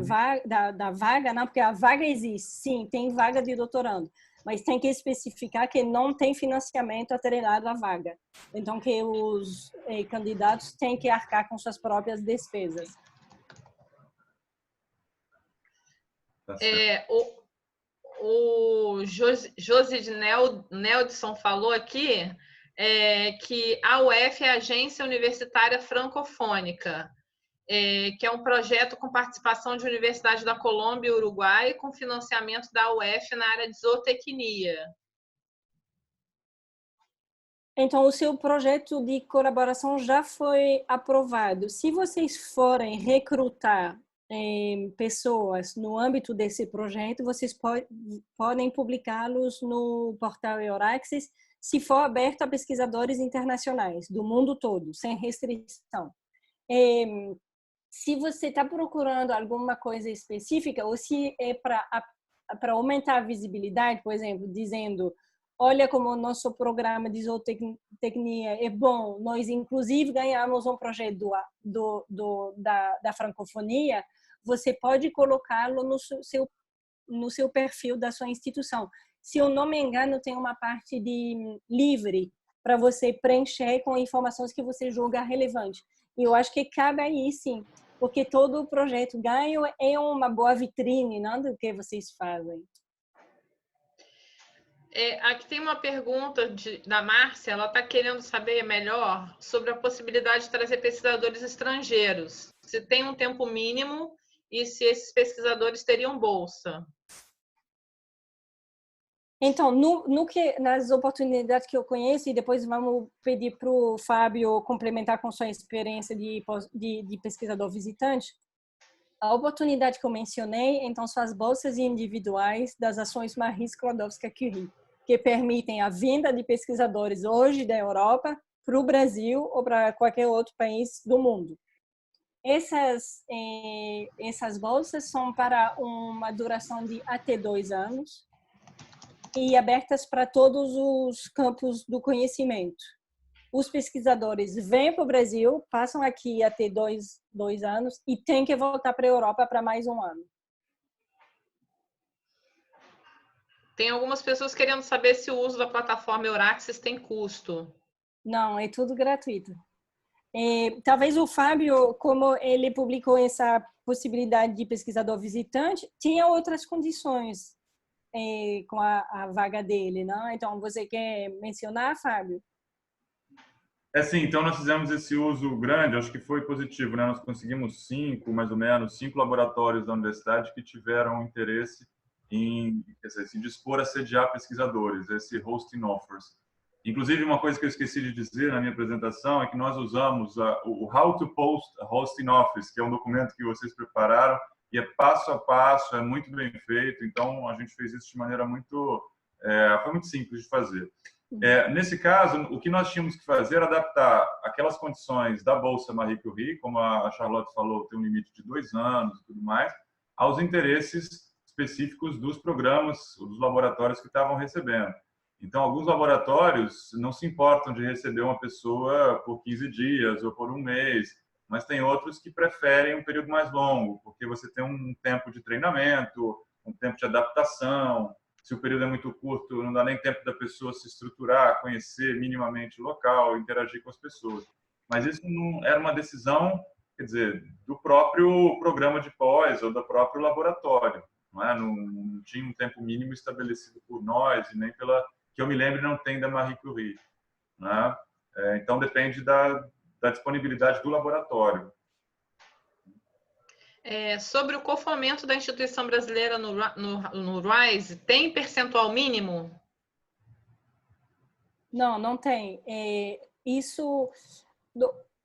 vaga, não, porque a vaga existe, sim, tem vaga de doutorando, mas tem que especificar que não tem financiamento atrelado à vaga. Então, que os candidatos têm que arcar com suas próprias despesas. Tá certo. O Josid Neldson falou aqui que a UF é a Agência Universitária Francofônica, que é um projeto com participação de Universidade da Colômbia e Uruguai, com financiamento da UF na área de zootecnia. Então, o seu projeto de colaboração já foi aprovado. Se vocês forem recrutar pessoas no âmbito desse projeto, vocês podem publicá-los no portal Euraxis, se for aberto a pesquisadores internacionais do mundo todo, sem restrição. Se você está procurando alguma coisa específica, ou se é para aumentar a visibilidade, por exemplo, dizendo: olha como o nosso programa de zootecnia é bom, nós inclusive ganhamos um projeto da francofonia, você pode colocá-lo no seu perfil da sua instituição. Se eu não me engano, tem uma parte de livre para você preencher com informações que você julga relevante. E eu acho que cabe aí, sim, porque todo o projeto ganho é uma boa vitrine, não, do que vocês fazem. Aqui tem uma pergunta da Márcia, ela está querendo saber melhor sobre a possibilidade de trazer pesquisadores estrangeiros, se tem um tempo mínimo e se esses pesquisadores teriam bolsa. Então, nas oportunidades que eu conheço, e depois vamos pedir para o Fábio complementar com sua experiência de pesquisador visitante, a oportunidade que eu mencionei, então, são as bolsas individuais das ações Marie Skłodowska-Curie, que permitem a vinda de pesquisadores hoje da Europa para o Brasil ou para qualquer outro país do mundo. Essas bolsas são para uma duração de até 2 anos e abertas para todos os campos do conhecimento. Os pesquisadores vêm para o Brasil, passam aqui até 2 anos e têm que voltar para a Europa para mais 1 ano. Tem algumas pessoas querendo saber se o uso da plataforma Euraxis tem custo. Não, é tudo gratuito. Talvez o Fábio, como ele publicou essa possibilidade de pesquisador visitante, tinha outras condições. com a vaga dele, não? Então, você quer mencionar, Fábio? Sim, então nós fizemos esse uso grande, acho que foi positivo, né? Nós conseguimos mais ou menos, 5 laboratórios da universidade que tiveram interesse em, quer dizer, se dispor a sediar pesquisadores, esse hosting offers. Inclusive, uma coisa que eu esqueci de dizer na minha apresentação é que nós usamos o How to Post a Hosting Office, que é um documento que vocês prepararam, e é passo a passo, é muito bem feito, então a gente fez isso de maneira foi muito simples de fazer. Nesse caso, o que nós tínhamos que fazer era adaptar aquelas condições da Bolsa Marie Curie, como a Charlotte falou, tem um limite de 2 anos e tudo mais, aos interesses específicos dos programas, dos laboratórios que estavam recebendo. Então, alguns laboratórios não se importam de receber uma pessoa por 15 dias ou por um mês, mas tem outros que preferem um período mais longo, porque você tem um tempo de treinamento, um tempo de adaptação. Se o período é muito curto, não dá nem tempo da pessoa se estruturar, conhecer minimamente o local, interagir com as pessoas. Mas isso não era uma decisão, quer dizer, do próprio programa de pós ou do próprio laboratório. Não tinha um tempo mínimo estabelecido por nós e nem pela que eu me lembre não tem da Marie Curie, né? Então depende da disponibilidade do laboratório. Sobre o cofomento da instituição brasileira no RISE, tem percentual mínimo? Não tem.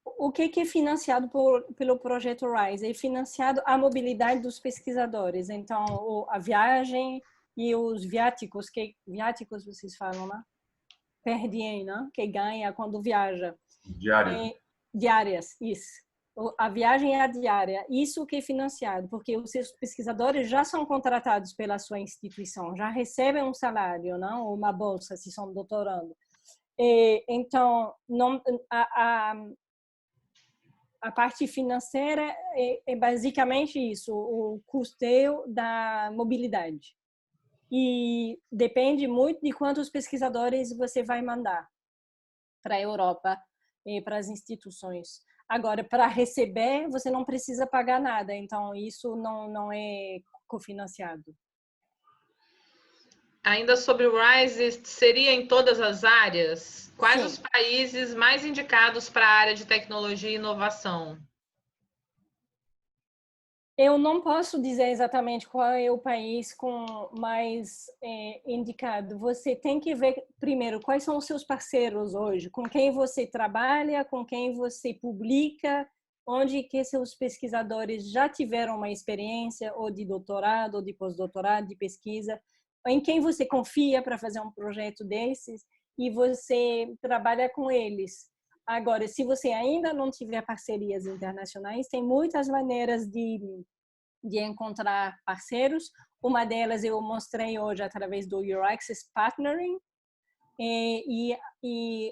O que é financiado pelo projeto RISE? É financiado a mobilidade dos pesquisadores. Então, a viagem e os viáticos, viáticos vocês falam, né? Per diem, né? Que ganha quando viaja. Diárias. Diárias, isso. A viagem é a diária, isso que é financiado, porque os seus pesquisadores já são contratados pela sua instituição, já recebem um salário, não? Ou uma bolsa, se são doutorando. Então, a parte financeira é basicamente isso, o custeio da mobilidade. E depende muito de quantos pesquisadores você vai mandar para a Europa e para as instituições. Agora, para receber, você não precisa pagar nada, então isso não é cofinanciado. Ainda sobre o RISE, seria em todas as áreas? Quais Sim. os países mais indicados para a área de tecnologia e inovação? Eu não posso dizer exatamente qual é o país mais indicado. Você tem que ver primeiro quais são os seus parceiros hoje, com quem você trabalha, com quem você publica, onde que seus pesquisadores já tiveram uma experiência ou de doutorado, ou de pós-doutorado, de pesquisa, em quem você confia para fazer um projeto desses e você trabalha com eles. Agora, se você ainda não tiver parcerias internacionais, tem muitas maneiras de encontrar parceiros. Uma delas eu mostrei hoje através do Euraccess Partnering. E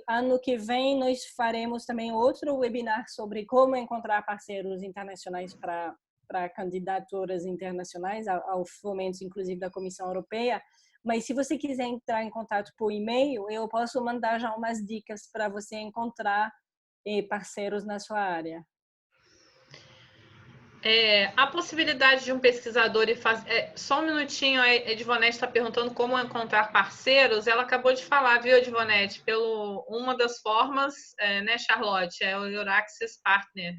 ano que vem nós faremos também outro webinar sobre como encontrar parceiros internacionais para candidaturas internacionais, aos fomentos, inclusive, da Comissão Europeia. Mas se você quiser entrar em contato por e-mail, eu posso mandar já umas dicas para você encontrar parceiros na sua área. A possibilidade de um pesquisador e fazer... só um minutinho, a Edivonete está perguntando como encontrar parceiros. Ela acabou de falar, viu, Edivonete? Uma das formas, né, Charlotte, é o Euraccess Partner.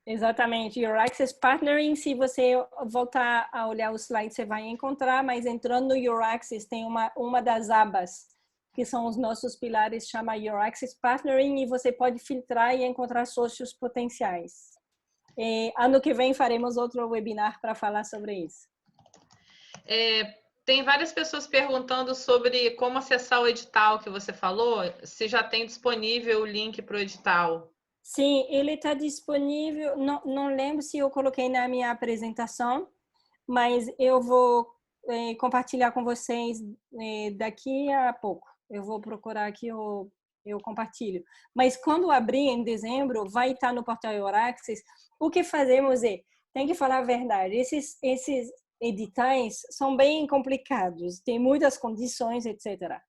Exatamente, Euraccess Partnering, se você voltar a olhar o slide, você vai encontrar, mas entrando no Euraccess tem uma das abas, que são os nossos pilares, chama Euraccess Partnering, e você pode filtrar e encontrar sócios potenciais. Ano que vem faremos outro webinar para falar sobre isso. Tem várias pessoas perguntando sobre como acessar o edital que você falou, se já tem disponível o link para o edital. Sim, ele está disponível, não lembro se eu coloquei na minha apresentação, mas eu vou compartilhar com vocês daqui a pouco. Eu vou procurar aqui, eu compartilho. Mas quando abrir em dezembro, vai estar no portal Euraccess. O que fazemos tem que falar a verdade, esses editais são bem complicados, tem muitas condições, etc.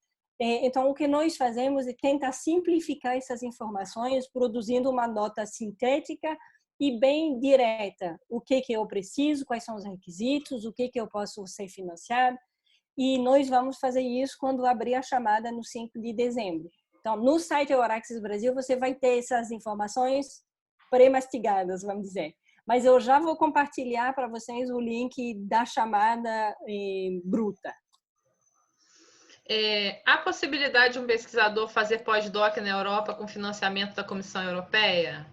Então, o que nós fazemos é tentar simplificar essas informações, produzindo uma nota sintética e bem direta. O que eu preciso, quais são os requisitos, o que eu posso ser financiado. e nós vamos fazer isso quando abrir a chamada no 5 de dezembro. Então, no site Euraxis Brasil, você vai ter essas informações pré-mastigadas, vamos dizer. Mas eu já vou compartilhar para vocês o link da chamada bruta. Há possibilidade de um pesquisador fazer pós-doc na Europa com financiamento da Comissão Europeia?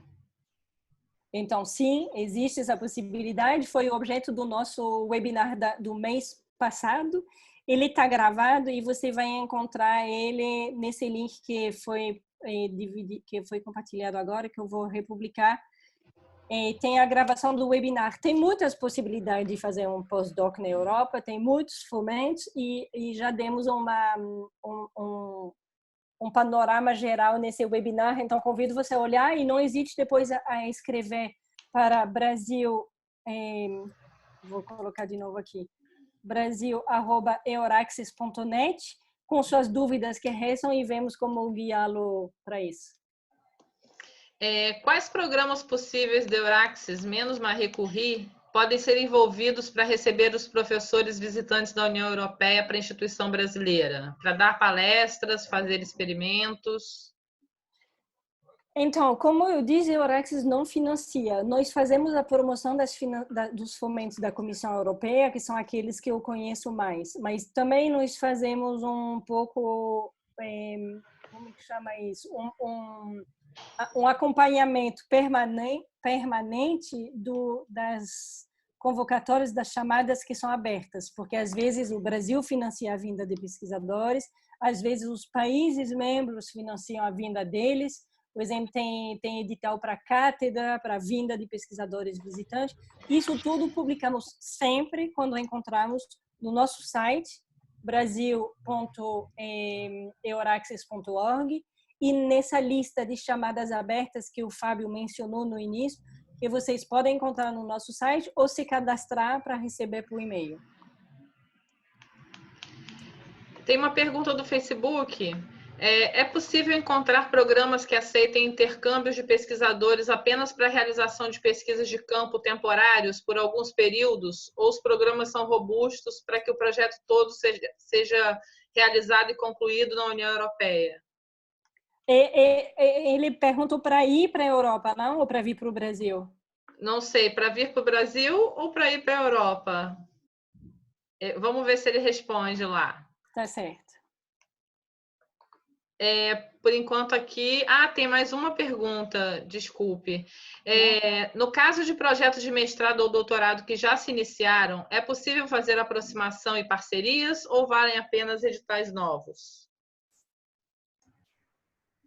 Então, sim, existe essa possibilidade. Foi o objeto do nosso webinar do mês passado. Ele está gravado e você vai encontrar ele nesse link que foi compartilhado agora, que eu vou republicar. Tem a gravação do webinar. Tem muitas possibilidades de fazer um pós-doc na Europa, tem muitos fomentos e já demos um panorama geral nesse webinar. Então, convido você a olhar e não hesite depois a escrever para Brasil, vou colocar de novo aqui, brasil@euraxis.net, com suas dúvidas que restam e vemos como guiá-lo para isso. Quais programas possíveis de Euraxis, menos Marie Curie, podem ser envolvidos para receber os professores visitantes da União Europeia para a instituição brasileira? Para dar palestras, fazer experimentos? Então, como eu disse, a Euraxis não financia. Nós fazemos a promoção dos fomentos da Comissão Europeia, que são aqueles que eu conheço mais. Mas também nós fazemos um pouco, como que chama isso? Um acompanhamento permanente das convocatórias, das chamadas que são abertas, porque às vezes o Brasil financia a vinda de pesquisadores, às vezes os países membros financiam a vinda deles. Por exemplo, tem edital para cátedra, para vinda de pesquisadores visitantes. Isso tudo publicamos sempre quando encontramos no nosso site, brasil.euraxis.org, e nessa lista de chamadas abertas que o Fábio mencionou no início, que vocês podem encontrar no nosso site ou se cadastrar para receber por e-mail. Tem uma pergunta do Facebook. É possível encontrar programas que aceitem intercâmbios de pesquisadores apenas para a realização de pesquisas de campo temporários por alguns períodos? Ou os programas são robustos para que o projeto todo seja realizado e concluído na União Europeia? Ele perguntou para ir para a Europa, não? Ou para vir para o Brasil? Não sei, para vir para o Brasil ou para ir para a Europa? Vamos ver se ele responde lá. Tá certo. Por enquanto aqui... tem mais uma pergunta, desculpe. No caso de projetos de mestrado ou doutorado que já se iniciaram, é possível fazer aproximação e parcerias ou valem apenas editais novos?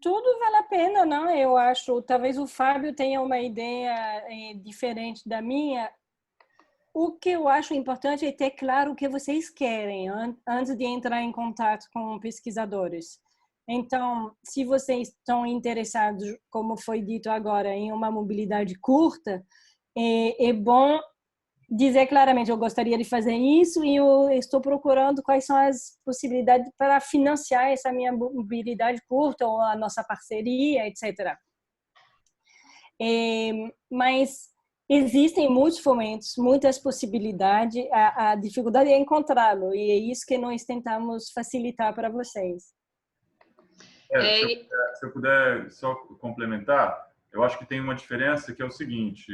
Tudo vale a pena, não? Eu acho. Talvez o Fábio tenha uma ideia diferente da minha. O que eu acho importante é ter claro o que vocês querem antes de entrar em contato com pesquisadores. Então, se vocês estão interessados, como foi dito agora, em uma mobilidade curta, é bom dizer claramente, eu gostaria de fazer isso e eu estou procurando quais são as possibilidades para financiar essa minha mobilidade curta ou a nossa parceria, etc. Mas existem muitos fomentos, muitas possibilidades, a dificuldade é encontrá-lo e é isso que nós tentamos facilitar para vocês. Se eu puder só complementar, eu acho que tem uma diferença que é o seguinte,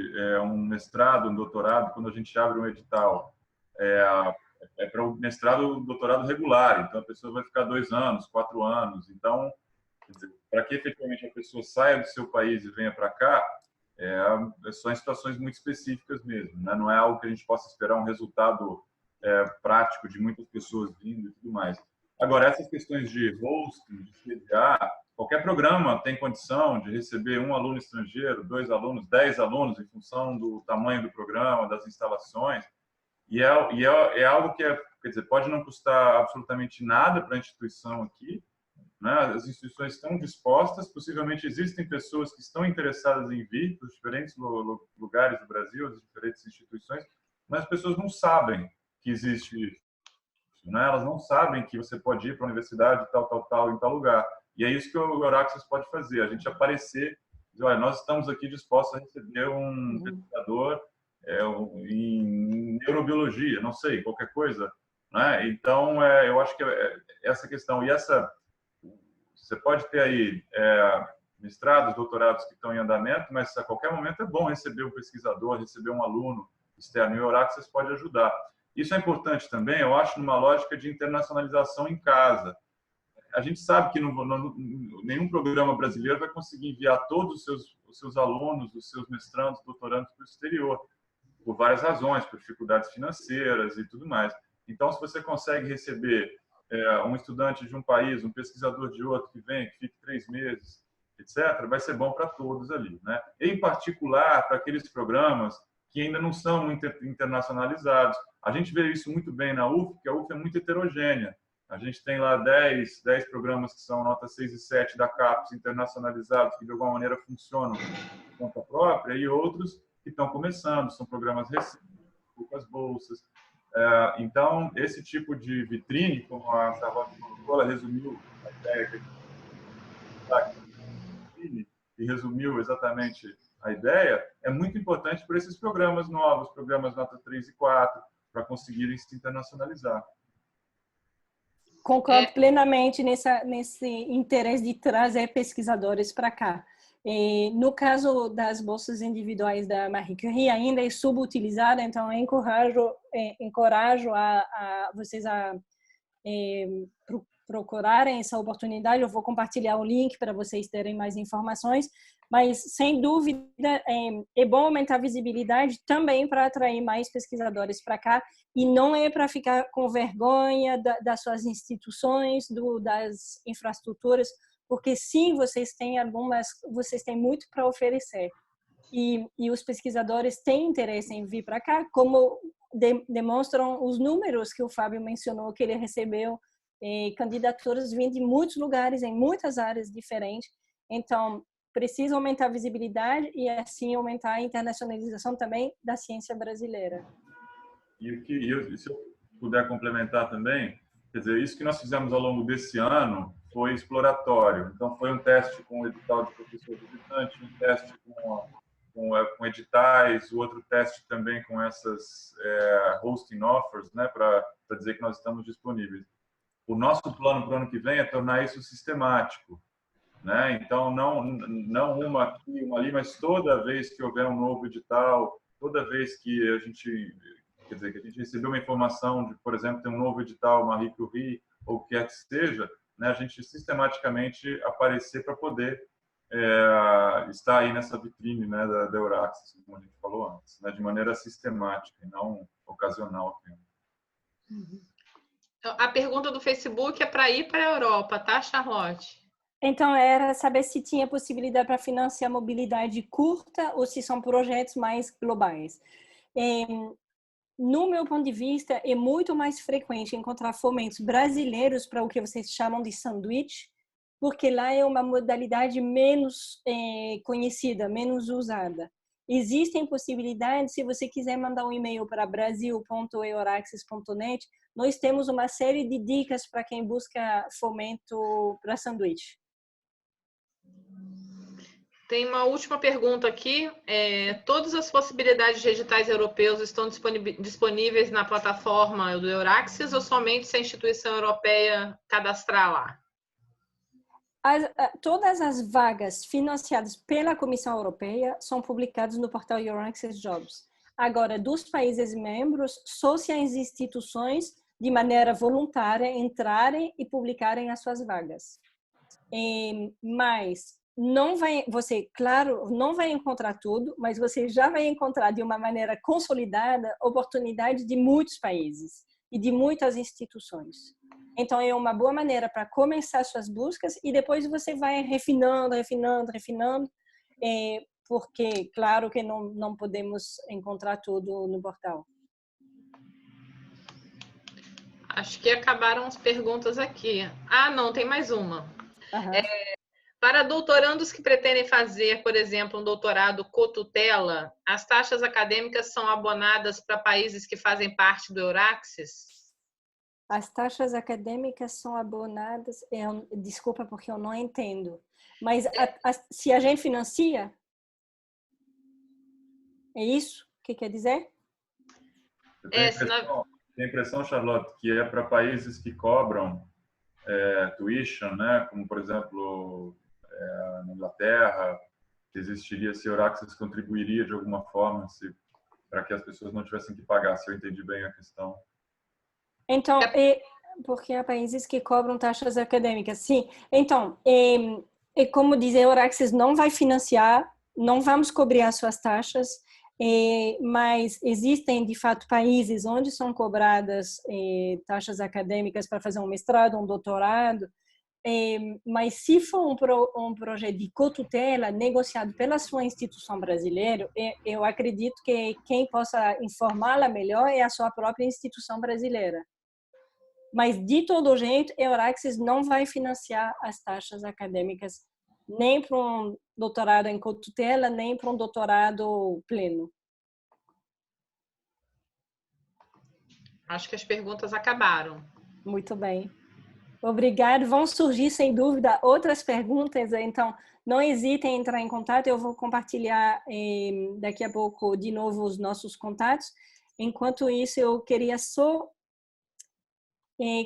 um mestrado, um doutorado, quando a gente abre um edital, é para o mestrado ou doutorado regular, então a pessoa vai ficar 2 anos, 4 anos, então, para que efetivamente a pessoa saia do seu país e venha para cá, são em situações muito específicas mesmo, né? Não é algo que a gente possa esperar um resultado prático de muitas pessoas vindo e tudo mais. Agora, essas questões de hosting, de CDA, qualquer programa tem condição de receber 1 aluno estrangeiro, 2 alunos, 10 alunos, em função do tamanho do programa, das instalações. E é algo que, quer dizer, pode não custar absolutamente nada para a instituição aqui, né? As instituições estão dispostas, possivelmente existem pessoas que estão interessadas em vir dos diferentes lugares do Brasil, das diferentes instituições, mas as pessoas não sabem que existe isso. Né? Elas não sabem que você pode ir para a universidade tal, em tal lugar. E é isso que o Euraxis pode fazer, a gente aparecer, dizer, olha, nós estamos aqui dispostos a receber um pesquisador em neurobiologia, não sei, qualquer coisa, né? Então, eu acho que essa questão, você pode ter aí mestrados, doutorados que estão em andamento, mas a qualquer momento é bom receber um pesquisador, receber um aluno externo, e o Euraxis pode ajudar. Isso é importante também, eu acho, numa lógica de internacionalização em casa. A gente sabe que nenhum programa brasileiro vai conseguir enviar todos os seus alunos, os seus mestrandos, doutorandos para o exterior, por várias razões, por dificuldades financeiras e tudo mais. Então, se você consegue receber um estudante de um país, um pesquisador de outro que vem, que fique 3 meses, etc., vai ser bom para todos ali, né? Em particular, para aqueles programas que ainda não são muito internacionalizados. A gente vê isso muito bem na UF, porque a UF é muito heterogênea. A gente tem lá 10 programas que são nota 6 e 7 da CAPES internacionalizados, que de alguma maneira funcionam por conta própria, e outros que estão começando, são programas recentes, poucas bolsas. Então, esse tipo de vitrine, como a Charlotte falou, ela resumiu a ideia que e resumiu exatamente a ideia, é muito importante para esses programas novos, programas nota 3 e 4, para conseguirem se internacionalizar. Concordo plenamente nesse interesse de trazer pesquisadores para cá. No caso das bolsas individuais da Marie Curie, ainda é subutilizada, então eu encorajo a vocês a procurarem essa oportunidade. Eu vou compartilhar o link para vocês terem mais informações, mas sem dúvida é bom aumentar a visibilidade também para atrair mais pesquisadores para cá, e não é para ficar com vergonha das suas instituições, das infraestruturas, porque sim, vocês têm muito para oferecer, e os pesquisadores têm interesse em vir para cá, como demonstram os números que o Fábio mencionou, que ele recebeu candidaturas vindo de muitos lugares, em muitas áreas diferentes. Então, precisa aumentar a visibilidade e, assim, aumentar a internacionalização também da ciência brasileira. E se eu puder complementar também, quer dizer, isso que nós fizemos ao longo desse ano foi exploratório. Então, foi um teste com o edital de professor visitante, um teste com editais, o outro teste também com essas hosting offers, né, para dizer que nós estamos disponíveis. O nosso plano para o ano que vem é tornar isso sistemático, né? Então, não uma aqui, uma ali, mas toda vez que houver um novo edital, toda vez que a gente recebeu uma informação de, por exemplo, tem um novo edital, Marie Curie, ou o que quer que seja, né, a gente sistematicamente aparecer para poder estar aí nessa vitrine, né, da Euraxis, como a gente falou antes, né, de maneira sistemática e não ocasional. A pergunta do Facebook é para ir para a Europa, tá, Charlotte? Então, era saber se tinha possibilidade para financiar mobilidade curta ou se são projetos mais globais. No meu ponto de vista, é muito mais frequente encontrar fomentos brasileiros para o que vocês chamam de sanduíche, porque lá é uma modalidade menos conhecida, menos usada. Existem possibilidades, se você quiser mandar um e-mail para brasil.euraxis.net, nós temos uma série de dicas para quem busca fomento para sanduíche. Tem uma última pergunta aqui. Todas as possibilidades de editais europeus estão disponíveis na plataforma do Euraxis ou somente se a instituição europeia cadastrar lá? Todas as vagas financiadas pela Comissão Europeia são publicadas no portal Euraxis Jobs. Agora, dos países membros, só se as instituições, de maneira voluntária, entrarem e publicarem as suas vagas. Mas claro, não vai encontrar tudo, mas você já vai encontrar de uma maneira consolidada oportunidade de muitos países e de muitas instituições. Então, é uma boa maneira para começar suas buscas e depois você vai refinando, porque, claro que não podemos encontrar tudo no portal. Acho que acabaram as perguntas aqui. Não, tem mais uma. Uhum. Para doutorandos que pretendem fazer, por exemplo, um doutorado cotutela, as taxas acadêmicas são abonadas para países que fazem parte do Euraxis? As taxas acadêmicas são abonadas... Desculpa, porque eu não entendo. Mas se a gente financia? É isso que quer dizer? tenho a impressão, Charlotte, que é para países que cobram tuition, né? Como, por exemplo, na Inglaterra, existiria, se a Euraxis contribuiria de alguma forma para que as pessoas não tivessem que pagar, se eu entendi bem a questão. Então, porque há países que cobram taxas acadêmicas, sim. Então, como dizer, a Euraxis não vai financiar, não vamos cobrir as suas taxas, mas existem, de fato, países onde são cobradas taxas acadêmicas para fazer um mestrado, um doutorado, mas se for um projeto de cotutela negociado pela sua instituição brasileira, eu acredito que quem possa informá-la melhor é a sua própria instituição brasileira. Mas, de todo jeito, a Euraxis não vai financiar as taxas acadêmicas nem para um doutorado em cotutela, nem para um doutorado pleno. Acho que as perguntas acabaram. Muito bem. Obrigado. Vão surgir, sem dúvida, outras perguntas. Então, não hesitem em entrar em contato. Eu vou compartilhar daqui a pouco, de novo, os nossos contatos. Enquanto isso, eu queria só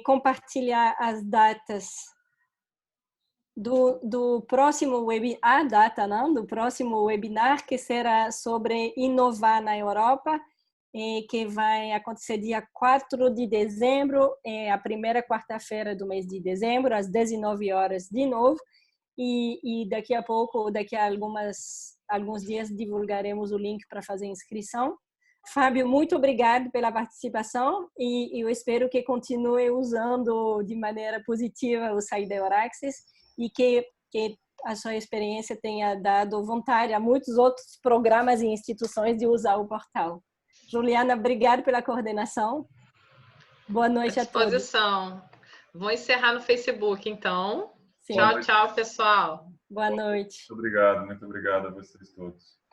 compartilhar as datas do próximo webinar, do próximo webinar, que será sobre inovar na Europa, que vai acontecer dia 4 de dezembro, a primeira quarta-feira do mês de dezembro, às 19 horas de novo, e daqui a pouco, daqui a alguns dias, divulgaremos o link para fazer inscrição. Fábio, muito obrigado pela participação e eu espero que continue usando de maneira positiva o site da Euraxis e que a sua experiência tenha dado vontade a muitos outros programas e instituições de usar o portal. Juliana, obrigado pela coordenação. Boa noite a todos. À disposição. Vou encerrar no Facebook, então. Sim. Tchau, tchau, pessoal. Boa noite. Muito obrigado a vocês todos.